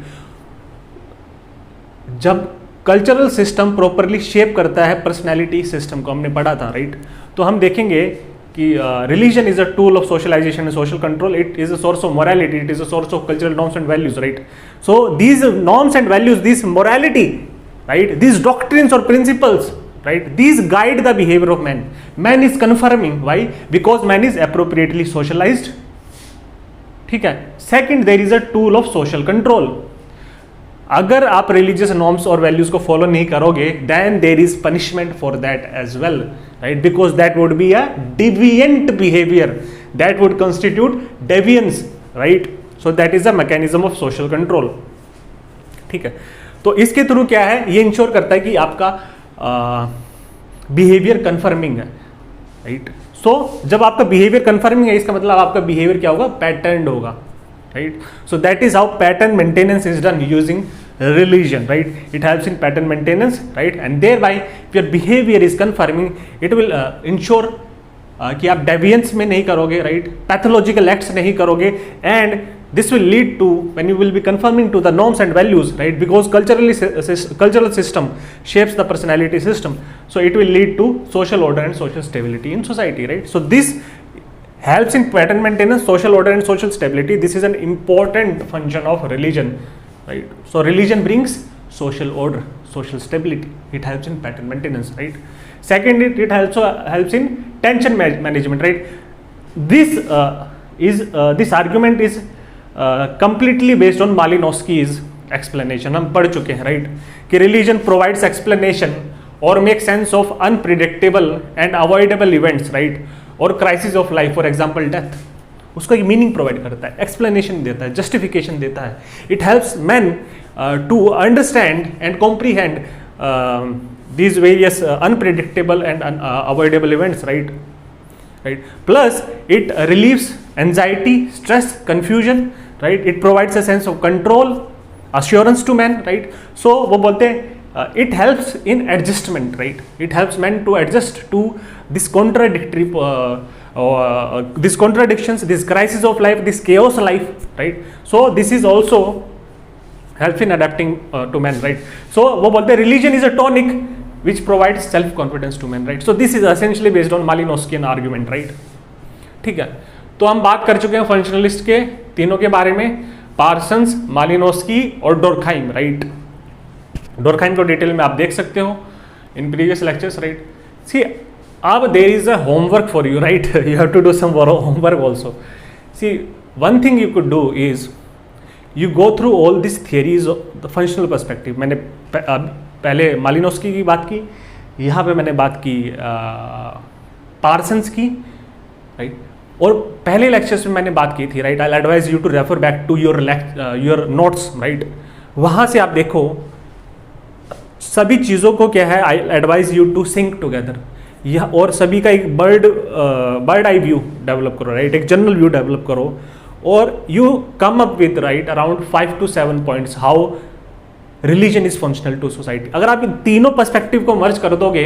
जब cultural system properly shape करता है personality system को, हमने पढ़ा था, right. तो हम देखेंगे कि religion is a tool of socialization and social control, it is a source of morality, it is a source of cultural norms and values, right. So these norms and values, this morality, right, these doctrines or principles, right, these guide the behavior of man. Man is confirming, why? Because man is appropriately socialized, ठीक है। Second, there is a tool of social control. अगर आप religious norms और values को follow नहीं करोगे, then there is punishment for that as well, right, because that would be a deviant behavior, that would constitute deviance, right. So that is a mechanism of social control, ठीक है। तो इसके through क्या है, ये ensure करता है कि आपका बिहेवियर कन्फर्मिंग है, राइट। सो जब आपका बिहेवियर कन्फर्मिंग है, इसका मतलब आपका बिहेवियर क्या होगा, पैटर्न होगा, right. So that is how pattern maintenance is done using religion, right. It helps in pattern maintenance, right, and thereby if your behavior is confirming, it will ensure कि आप deviance में नहीं करोगे, right, pathological acts नहीं करोगे, and this will lead to, when you will be conforming to the norms and values, right, because cultural system shapes the personality system, so it will lead to social order and social stability in society, right. So this helps in pattern maintenance, social order and social stability. This is an important function of religion, right. So religion brings social order, social stability, it helps in pattern maintenance, right. Second, it also helps in tension management, right? This argument is completely based on Malinowski's explanation. हम पढ़ चुके हैं, right? कि religion provides explanation or make sense of unpredictable and avoidable events, right? और crisis of life, for example death. उसको एक meaning provide करता है, एक्सप्लेनेशन देता है, जस्टिफिकेशन देता है. It helps man to understand and comprehend these various unpredictable and avoidable events, right? Plus it relieves anxiety, stress, confusion, right? It provides a sense of control, assurance to man, right? So वो बोलते हैं it helps in adjustment, right? It helps men to adjust to this these contradictions, this crisis of life, this chaos life, right? So this is also helps in adapting to men, right? So वो बोलते हैं religion is a tonic which provides self confidence to men, right? So this is essentially based on Malinowskian argument, right? ठीक है, तो हम बात कर चुके हैं फंक्शनलिस्ट के तीनों के बारे में, पार्सन्स, मालिनोस्की और डोरखाइम, राइट? डोरखाइम को डिटेल में आप देख सकते हो in previous lectures, right? See अब there is a homework for you, right? You have to do some homework also. See one thing you could do is you go through all these theories of the functional perspective. मैंने पहले मालिनोस्की की बात की, यहाँ पे मैंने बात की पार्सन्स की, राइट? और पहले लेक्चर्स में मैंने बात की थी, right? I advise you to refer back to your notes, right? वहाँ से आप देखो सभी चीज़ों को क्या है, I advise you to sync together. यह और सभी का एक बर्ड आई व्यू डेवलप करो, राइट? एक जनरल व्यू डेवलप करो और you come up with, right, around 5 to 7 points how religion is functional to society. अगर आप इन तीनों पर्सपेक्टिव को मर्ज कर दोगे,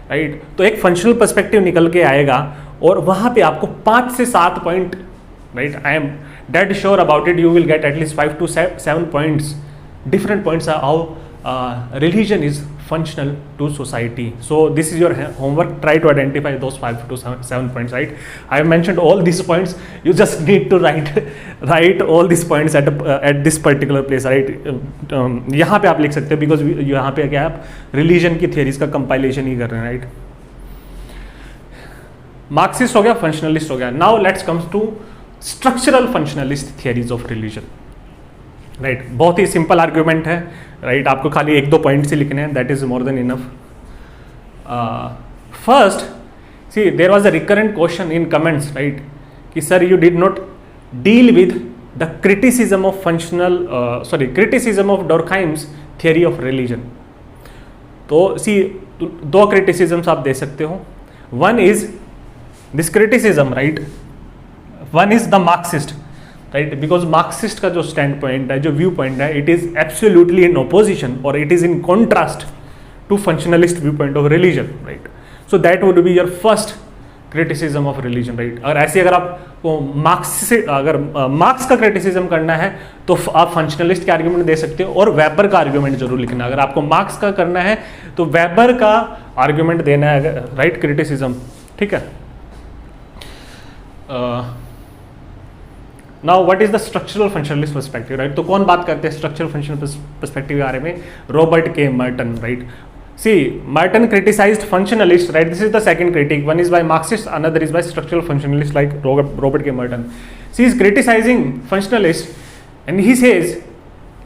राइट, तो एक फंक्शनल पर्सपेक्टिव निकल के आएगा और वहाँ पे आपको 5 से 7 point, right, I am dead sure about it, you will get at least 5 to 7 points, different points are how religion is functional to society. So this is your homework. Try to identify those 5 to 7 points, right? I have mentioned all these points. You just need to write all these points at this particular place, right? यहाँ पे आप लिख सकते हो because यहाँ पे क्या आप religion की theories का compilation ही कर रहे हैं, right? Marxist हो गया, functionalist हो गया. Now let's come to structural functionalist theories of religion. Right, बहुत ही सिंपल आर्ग्यूमेंट है, राइट? आपको खाली 1-2 पॉइंट से लिखने हैं, that is more than enough. First, see there was a recurrent question in comments, right, कि sir you did not deal with the criticism of criticism of Durkheim's theory of religion. तो see 2 criticisms आप दे सकते हो. One is this criticism, right? One is the Marxist, right? Because Marxist का जो standpoint है, जो viewpoint है, it is absolutely in opposition और it is in contrast to functionalist viewpoint of religion, right? So that would be your first criticism of religion, right? और ऐसे अगर आपको मार्क्स का criticism करना है तो आप फंक्शनलिस्ट के आर्ग्यूमेंट दे सकते हो और वेबर का आर्ग्यूमेंट जरूर लिखना. अगर आपको मार्क्स का करना है तो वेबर का आर्ग्यूमेंट देना है, राइट? क्रिटिसिज्म, ठीक है? Now what is the structural functionalist perspective, right? तो कौन बात करते हैं स्ट्रक्चरल फंक्शनल पर्सपेक्टिव के बारे में? Robert K Merton, right? See Merton criticised functionalist, right? This is the second critique. One is by Marxist, another is by structural functionalist like Robert K Merton. See is criticising functionalist and he says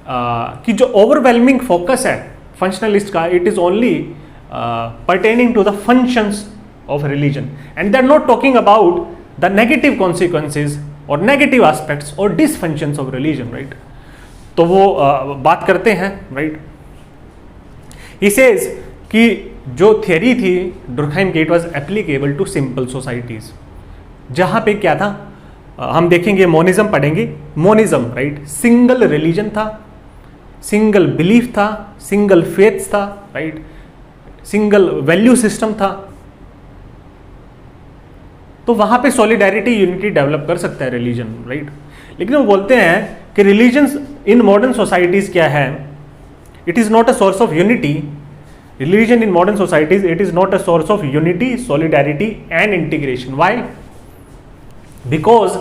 कि जो overwhelming focus है functionalist का, it is only pertaining to the functions of religion and they are not talking about the negative consequences और negative aspects और dysfunctions of religion, right? तो वो बात करते हैं, राइट? ही सेज कि जो थियरी थी डुरखाइम की, it was applicable to simple societies. जहां पे क्या था, हम देखेंगे, मोनिज्म पढ़ेंगे. मोनिज्म, राइट, सिंगल रिलीजन था, सिंगल बिलीफ था, सिंगल फेथ था, राइट? सिंगल वैल्यू सिस्टम था. तो वहां पे सॉलिडारिटी, यूनिटी डेवलप कर सकता है रिलीजन, राइट? लेकिन वो बोलते हैं कि रिलीजन्स इन मॉडर्न सोसाइटीज क्या है, it is not a source of unity. Religion in modern societies, it is not a source of unity, solidarity and integration. Why? Because,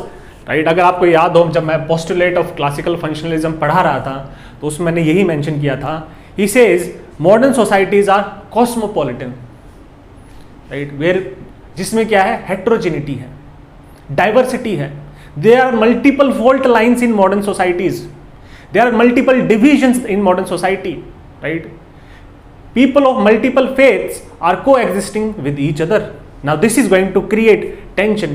right, अगर आपको याद हो, जब मैं पोस्टुलेट ऑफ क्लासिकल फंक्शनलिज्म पढ़ा रहा था तो उसमें मैंने यही मेंशन किया था. He says modern societies are cosmopolitan. Right, where जिसमें क्या है, हेट्रोजेनिटी है, डाइवर्सिटी है. There are multiple fault lines in modern societies, there are multiple divisions in modern society, right. People of multiple faiths are coexisting with each other. Now this is going to create tension.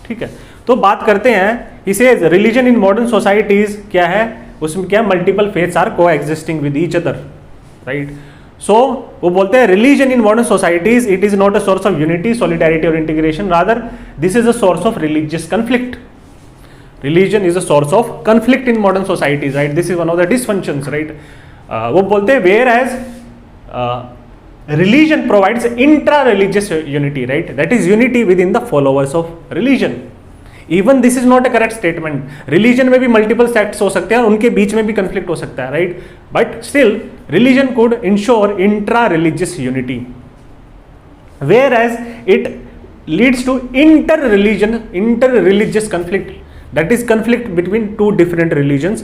ठीक है, तो बात करते हैं. He says religion in modern societies क्या है, उसमें क्या, multiple faiths are coexisting with each other, right? So वो बोलते हैं religion in modern societies it is not a source of unity, solidarity or integration. Rather this is a source of religious conflict. Religion is a source of conflict in modern societies, right? This is one of the dysfunctions, right? वो बोलते हैं whereas religion provides intra-religious unity, right? That is unity within the followers of religion. Even this is not a correct statement. Religion में भी multiple sects हो सकते हैं, उनके बीच में भी conflict हो सकता है, right? But still, religion could ensure intra-religious unity, whereas it leads to inter-religious conflict. That is conflict between two different religions,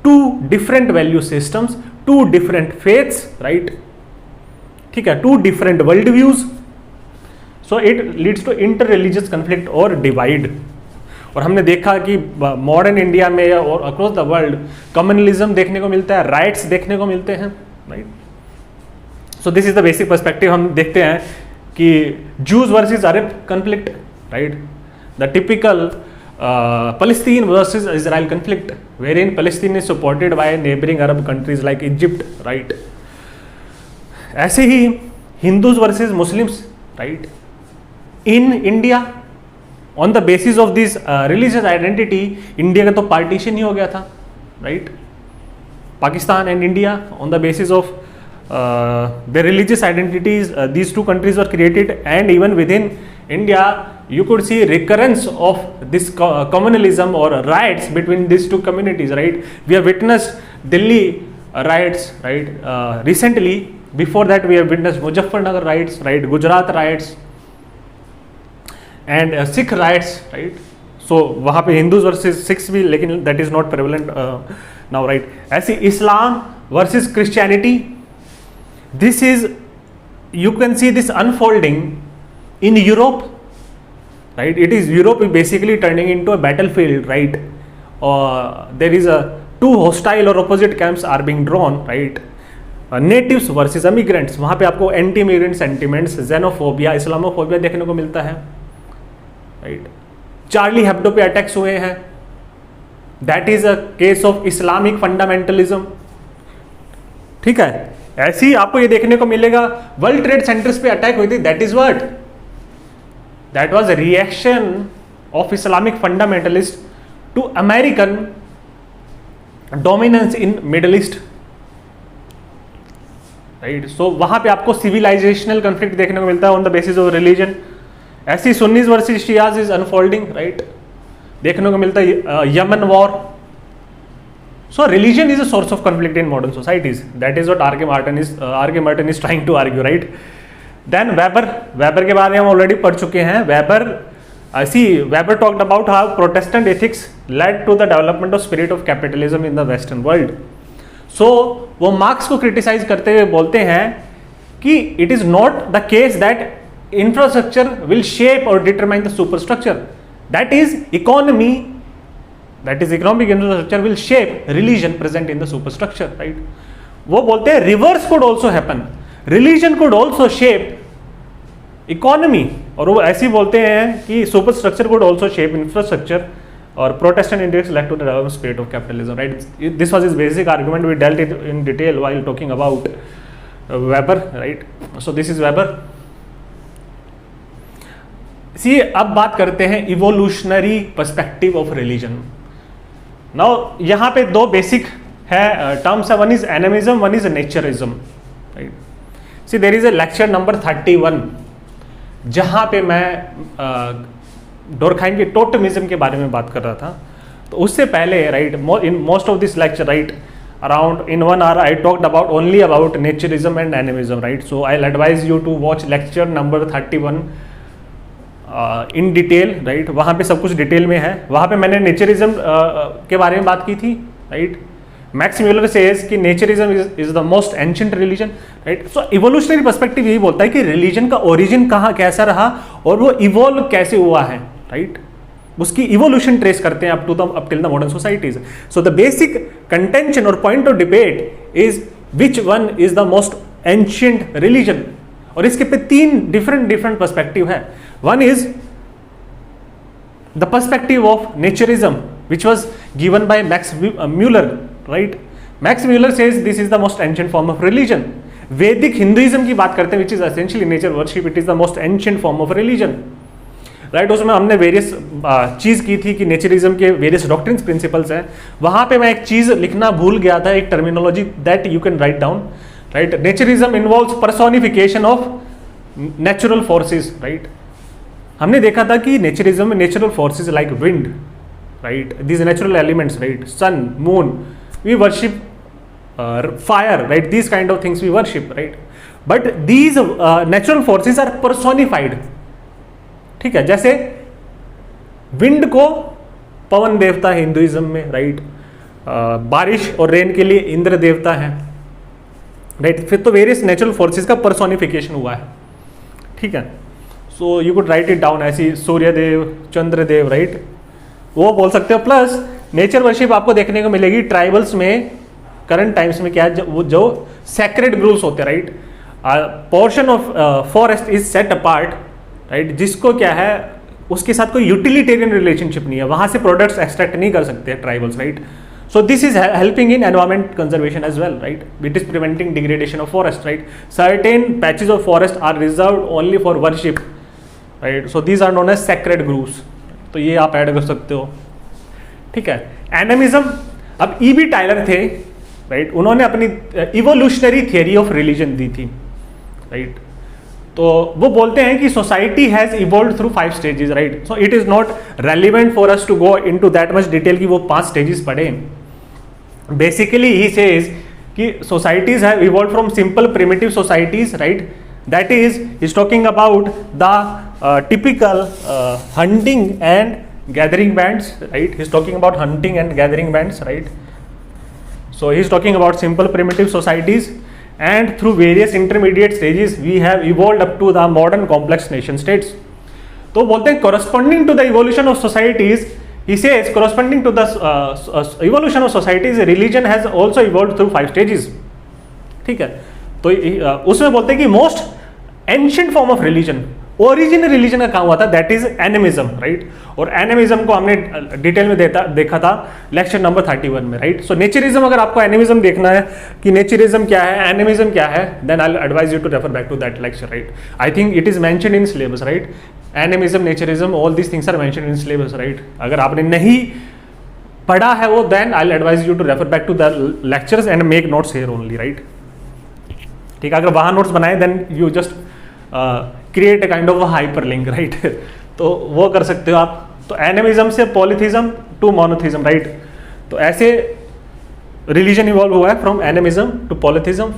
two different value systems, two different faiths, right? ठीक है, two different world views. So it leads to inter religious conflict और divide. और हमने देखा कि modern India में और across the world communalism देखने को मिलता है, राइट्स देखने को मिलते हैं, right. So this is the basic perspective. हम देखते हैं कि Jews versus Arab conflict, right, the typical Palestine versus Israel conflict, wherein Palestine is supported by neighboring Arab countries like Egypt, right. ऐसे ही Hindus versus Muslims, right, in India on the basis of this religious identity. India का तो partition ही हो गया था, right. Pakistan and India on the basis of the religious identities, these two countries were created, and even within India you could see recurrence of this communalism or riots between these two communities, right. We have witnessed Delhi riots, right, recently. Before that we have witnessed Muzaffarnagar riots, right, Gujarat riots and Sikh riots, right. So वहाँ पे Hindus versus Sikhs भी, लेकिन that is not prevalent now, right. ऐसे Islam versus Christianity, this is, you can see this unfolding in Europe, right. It is Europe basically turning into a battlefield, right. There is a two hostile or opposite camps are being drawn, right. Natives versus immigrants, वहाँ पे आपको anti immigrant sentiments, xenophobia, Islamophobia देखने को मिलता है, right. Charlie Hebdo पे attacks हुए हैं, that is a case of Islamic fundamentalism, ठीक है. ऐसे ही आपको ये देखने को मिलेगा, वर्ल्ड ट्रेड सेंटर्स पे अटैक हुई थी, that is what, that was a reaction of Islamic fundamentalist to American dominance in Middle East, right. So वहां पे आपको सिविलाइजेशनल कॉन्फ्लिक्ट देखने को मिलता है on the basis of religion. ऐसी Sunnis versus Shias is unfolding, right, देखने को मिलता है Yemen war. So religion is a source of conflict in modern societies. That is what R K. Martin is trying to argue, right. Then Weber के बारे में हम already पढ़ चुके हैं. Weber talked about how Protestant ethics led to the development of spirit of capitalism in the western world. So वो Marx को criticise करते हुए बोलते हैं कि it is not the case that infrastructure will shape और determine the superstructure, that is economic infrastructure will shape religion present in the superstructure, right. वो बोलते हैं reverse could also happen, religion could also shape economy, और वो ऐसे बोलते हैं कि superstructure could also shape infrastructure, or Protestant index led to the development spirit of capitalism, right. This was his basic argument. We dealt it in detail while talking about Weber, right. So this is Weber. See, अब बात करते हैं evolutionary perspective of religion. Now यहाँ पे दो basic है terms है, one is animism, one is naturism, right. See, there is a lecture number 31 जहाँ पे मैं डोरखाइम के टोटमिज्म के बारे में बात कर रहा था. तो उससे पहले, right, in most of this lecture, right, around in 1 hour I talked about only about naturism and animism, right. So I advise you to watch lecture number 31 in detail, right. वहाँ पे सब कुछ डिटेल में है. वहाँ पे मैंने नेचरिज्म के बारे में बात की थी, राइट. मैक्स म्यूलर सेज कि naturism is the most ancient religion, right. So evolutionary perspective यही बोलता है कि रिलीजन का ओरिजिन कहाँ कैसा रहा और वो इवॉल्व कैसे हुआ है, राइट। उसकी इवोल्यूशन ट्रेस करते हैं up till the modern societies. So the basic contention और point of debate is which one is the most ancient religion, और इसके पे 3 डिफरेंट पर्सपेक्टिव है। One is the perspective of naturism which was given by Max Muller, right. Max Muller says this is the most ancient form of religion. Vedic Hinduism की बात करते हैं which is essentially nature worship, it is the most ancient form of religion, right. उसमें हमने various चीज़ की थी कि नेचरिज्म के वेरियस डॉक्ट्रिन्स प्रिंसिपल्स हैं। वहाँ पे मैं एक चीज़ लिखना भूल गया था, एक terminology that you can write down, right. Naturism involves personification of natural forces, right. हमने देखा था कि नेचरिज्म में natural forces like wind, right, these natural elements, right, sun, moon, we worship fire, right, these kind of things we worship, right. But these natural forces are personified, ठीक है। जैसे wind को पवन देवता है हिंदुइज्म में, right. बारिश और rain के लिए इंद्र देवता है, राइट। फिर तो वेरियस नेचुरल फोर्सेस का पर्सोनिफिकेशन हुआ है, ठीक है। So you could right it down ऐसी सूर्यदेव, चंद्रदेव, राइट, वो बोल सकते हो। प्लस नेचर वर्शिप आपको देखने को मिलेगी ट्राइबल्स में करंट टाइम्स में, क्या है, जो सैक्रेड ग्रूव्स होते हैं, right. Portion of forest is set apart, right, जिसको क्या है उसके साथ कोई यूटिलिटेरियन रिलेशनशिप नहीं है, वहां से प्रोडक्ट्स एक्सट्रैक्ट नहीं कर सकते tribals, right. So this is helping in environment conservation as well, right. It is preventing degradation of forest, right. Certain patches of forest are reserved only for worship, right. So these are known as sacred groves, तो ये आप add कर सकते हो, ठीक है। Animism, अब E.B. Tyler थे, राइट, उन्होंने अपनी इवोल्यूशनरी थियरी ऑफ रिलीजन दी थी, राइट। तो वो बोलते हैं कि society has evolved through 5 stages, right. So it is not relevant for us to go into that much detail कि वो 5 स्टेजेस पढ़े। बेसिकली ही सेज कि societies have evolved from simple primitive societies, right, that is talking about the typical hunting and gathering bands, right. He's talking about hunting and gathering bands, right. So he's talking about simple primitive societies, and through various intermediate stages we have evolved up to the modern complex nation states. तो बोलते हैं corresponding to the evolution of societies, he says corresponding to the evolution of societies, religion has also evolved through 5 stages, ठीक है। तो उसमें बोलते हैं कि most ancient form of religion, original religion का काम हुआ था, दैट इज एनिमिज्म, राइट। और एनिमिज्म को हमने डिटेल में देखा था लेक्चर नंबर 31 में, राइट। सो नेचरिज्म, अगर आपको एनिमिज्म देखना है कि नेचरिज्म क्या है, एनिमिज्म क्या है, then I advise you to refer back to that lecture, right. I think it is mentioned in syllabus, right. Animism, naturism, all these things are mentioned in syllabus, right. अगर आपने नहीं पढ़ा है वो, then I advise you to refer back to the lectures and make notes here only, right, ठीक है। अगर वहाँ नोट्स बनाए then you just create a kind of hyperlink, right. तो वो कर सकते हो आप। तो एनिमिज्म से पॉलीथिज्म टू मोनोथिज्म, राइट। तो ऐसे रिलीजन इवॉल्व हुआ है from animism to polytheism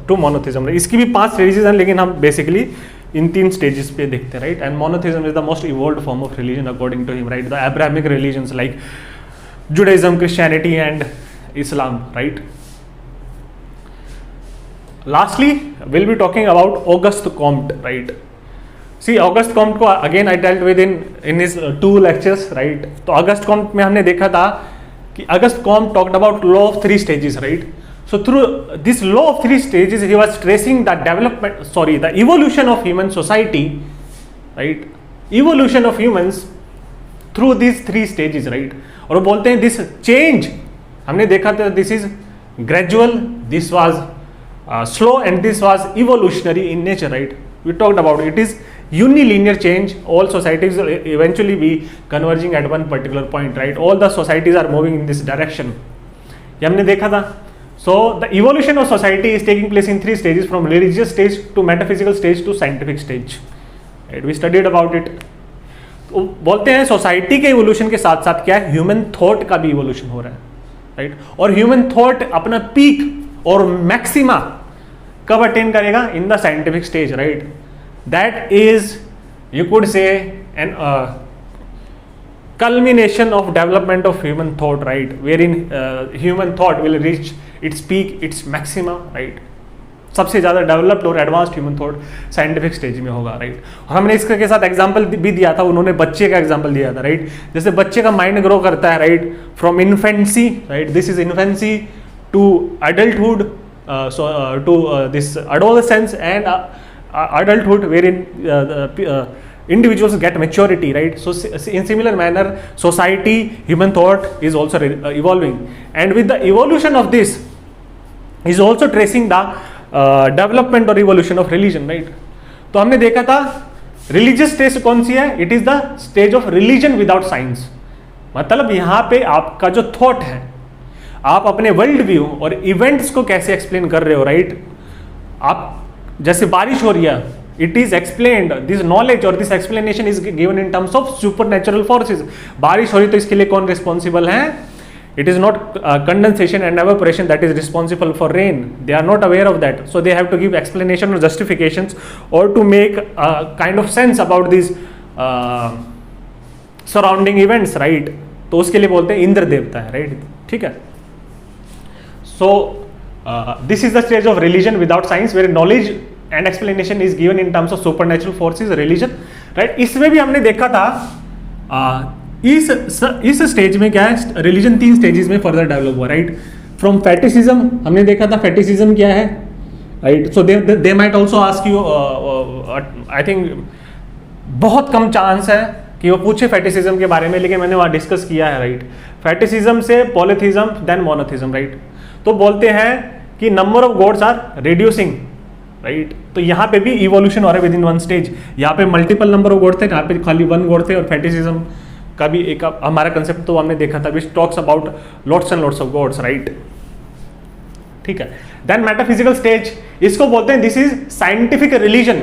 to monotheism. इसकी भी 5 स्टेजेस हैं, लेकिन हम बेसिकली इन 3 स्टेजेस पे देखते हैं, right. And monotheism is the most evolved form of religion according to him, right. The Abrahamic religions like Judaism, Christianity and Islam, right. Lastly, we'll be talking about Auguste Comte, right? See, Auguste Comte को again I dealt with in his 2 lectures, right? तो Auguste Comte में हमने देखा था कि Auguste Comte talked about law of 3 stages, right? So through this law of 3 stages, he was tracing the evolution of human society, right? Evolution of humans through these 3 stages, right? और वो बोलते हैं this change, हमने देखा था this is gradual, this was slow, and this was evolutionary in nature, right? We talked about it is unilinear change. All societies will eventually be converging at one particular point, right? All the societies are moving in this direction. ये हमने देखा था. So the evolution of society is taking place in 3 stages, from religious stage to metaphysical stage to scientific stage. Right? We studied about it. तो बोलते हैं society के evolution के साथ साथ क्या है, ह्यूमन थॉट का भी इवोल्यूशन हो रहा है, राइट। और ह्यूमन थॉट अपना पीक और मैक्सिमा कब अटेन करेगा, in the scientific stage, right. That is you could say an culmination of development of human thought, right, wherein human thought will reach its peak, its maxima, right. सबसे ज़्यादा developed और advanced human thought scientific stage में होगा, right. और हमने इसके साथ example भी दिया था, उन्होंने बच्चे का एग्जांपल दिया था, राइट. जैसे बच्चे का माइंड ग्रो करता है, right, from infancy, right, this is infancy to adulthood, to this adolescence and adulthood, wherein individuals get maturity, right. So in similar manner, society, human thought is also evolving, and with the evolution of this is also tracing the development or evolution of religion, right. तो हमने देखा था religious stage कौन सी है, it is the stage of religion without science. मतलब यहाँ पे आपका जो थॉट है, आप अपने वर्ल्ड व्यू और इवेंट्स को कैसे एक्सप्लेन कर रहे हो, राइट. आप जैसे बारिश हो रही है, it is explained, this knowledge और this explanation is given in terms of super natural forces. बारिश हो रही तो इसके लिए कौन रिस्पॉन्सिबल है? It is not condensation and evaporation that is responsible for rain. They are not aware of that, so they have to give explanation और justifications और to make kind of sense about this surrounding events, right. तो उसके लिए बोलते हैं इंद्र देवता है, right. ठीक है. सो this is the stage of religion without science, where knowledge and explanation is given in terms of supernatural forces, religion, right. इसमें भी हमने देखा था इस स्टेज में क्या है, रिलीजन 3 स्टेजेस में फर्दर डेवलप हुआ, राइट. फ्रॉम फेटिसिज्म हमने देखा था, फेटिसिज्म क्या है, right. So they might also ask you, I think बहुत कम चांस है कि वो पूछे फेटिसिज्म के बारे में, लेकिन मैंने वहाँ डिस्कस किया है, राइट. फेटिसिज्म से पॉलीथिज्म देन मोनोथिज्म, राइट. तो बोलते हैं कि number of gods are reducing, right. तो यहाँ पे भी इवोल्यूशन हो रहा है विद इन वन स्टेज. यहाँ पे मल्टीपल नंबर ऑफ गॉड थे, यहाँ पे खाली 1 गॉड थे. और फेटिसिज्म का भी एक हमारा कंसेप्ट तो हमने देखा था, which talks about lots and lots of gods, right. ठीक है. देन मेटाफिजिकल स्टेज, इसको बोलते हैं दिस इज साइंटिफिक रिलीजन.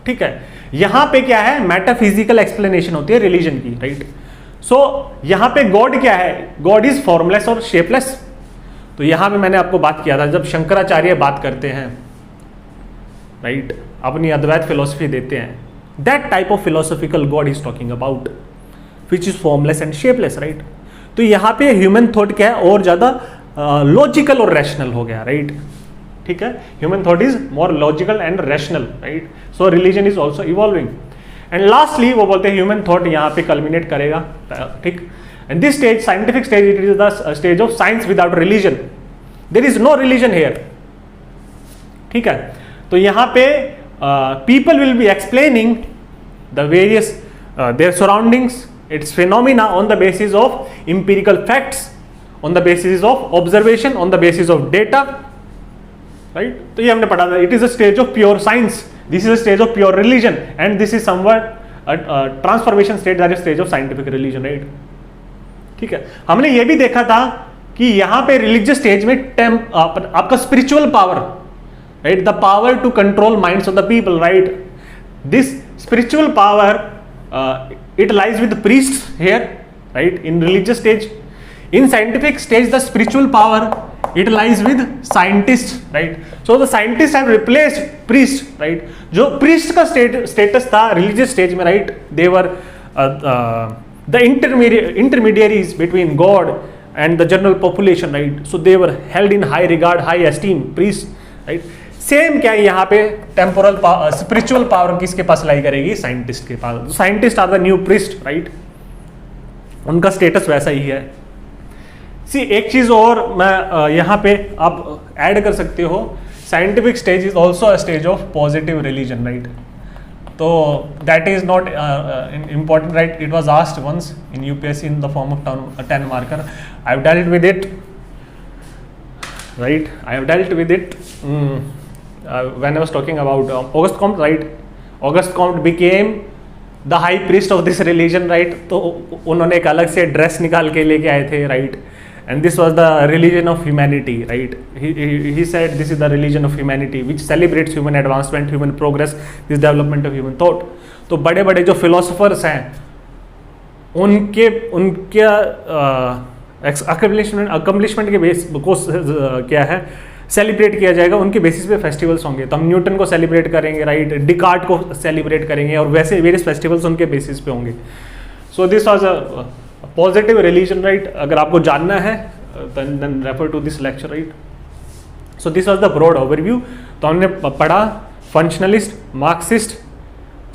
ठीक है. यहाँ पे क्या है, मेटाफिजिकल एक्सप्लेनेशन होती है रिलीजन की, राइट. सो यहाँ पे गॉड क्या है, गॉड इज फॉर्मलेस और शेपलेस. तो यहां पे मैंने आपको बात किया था, जब शंकराचार्य बात करते हैं, राइट, अपनी अद्वैत फिलोसफी देते हैं, that type of philosophical God is talking about, which is formless and shapeless, right. तो यहाँ पे ह्यूमन थॉट क्या है, और ज्यादा लॉजिकल और रैशनल हो गया, राइट. ठीक है. Human thought is more logical and rational, right. So religion is also evolving. And lastly वो बोलते हैं ह्यूमन थॉट यहाँ पे कल्मिनेट करेगा, ठीक. And this stage, scientific stage, it is the stage of science without religion. There is no religion here. ठीक है. तो यहाँ पे people will be explaining the various their surroundings, its phenomena on the basis of empirical facts, on the basis of observation, on the basis of data, right. तो ये हमने पढ़ा था. It is a stage of pure science. This is a stage of pure religion, and this is somewhat a transformation state, that is stage of scientific religion, right. ठीक है. हमने ये भी देखा था कि यहां पे रिलीजियस स्टेज में आपका spiritual power, right, the power to control minds of the people, right. This spiritual power it lies with priests here, right, in religious stage. In scientific stage the spiritual power it lies with scientist, right. So the scientist have replaced priest, right. जो priest का status था religious stage में, right, they were the intermediaries between God and the general population, right. So they were held in high regard, high esteem, priests, right. Same क्या है यहाँ पे, temporal spiritual power किसके पास लाई करेगी, scientist के पास. Scientist are the new priest, right. उनका status वैसा ही है. सी एक चीज और मैं यहाँ पे आप ऐड कर सकते हो, scientific stage is also a stage of positive religion, right. तो that is not important, right. It was asked once in UPSC in the form of 10 marker. I have dealt with it, right. I have dealt with it when I was talking about Auguste Comte, right. Auguste Comte became the high priest of this religion, right. तो उन्होंने एक अलग से dress निकाल के लेके आए थे, right. And this was the religion of humanity, right. He said this is the religion of humanity which celebrates human advancement, human progress, this development of human thought. तो बड़े बड़े जो philosophers हैं, उनके accomplishment के बेस को क्या है, सेलिब्रेट किया जाएगा, उनके बेसिस पे फेस्टिवल्स होंगे. तो हम न्यूटन को सेलिब्रेट करेंगे, राइट, डिकार्ट को सेलिब्रेट करेंगे, और वैसे वेरियस फेस्टिवल्स उनके बेसिस पे होंगे. So this was a positive religion, right. अगर आपको जानना है then refer to this lecture, right. So this was the broad overview. तो हमने पढ़ा functionalist, Marxist,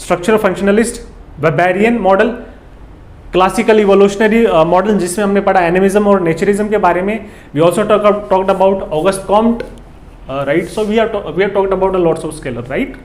structural functionalist, Weberian model, classical evolutionary model जिसमें हमने पढ़ा एनिमिज्म और नेचरिज्म के बारे में. We also talked about August Comte, right. So we have talked about a lots of scholar, right.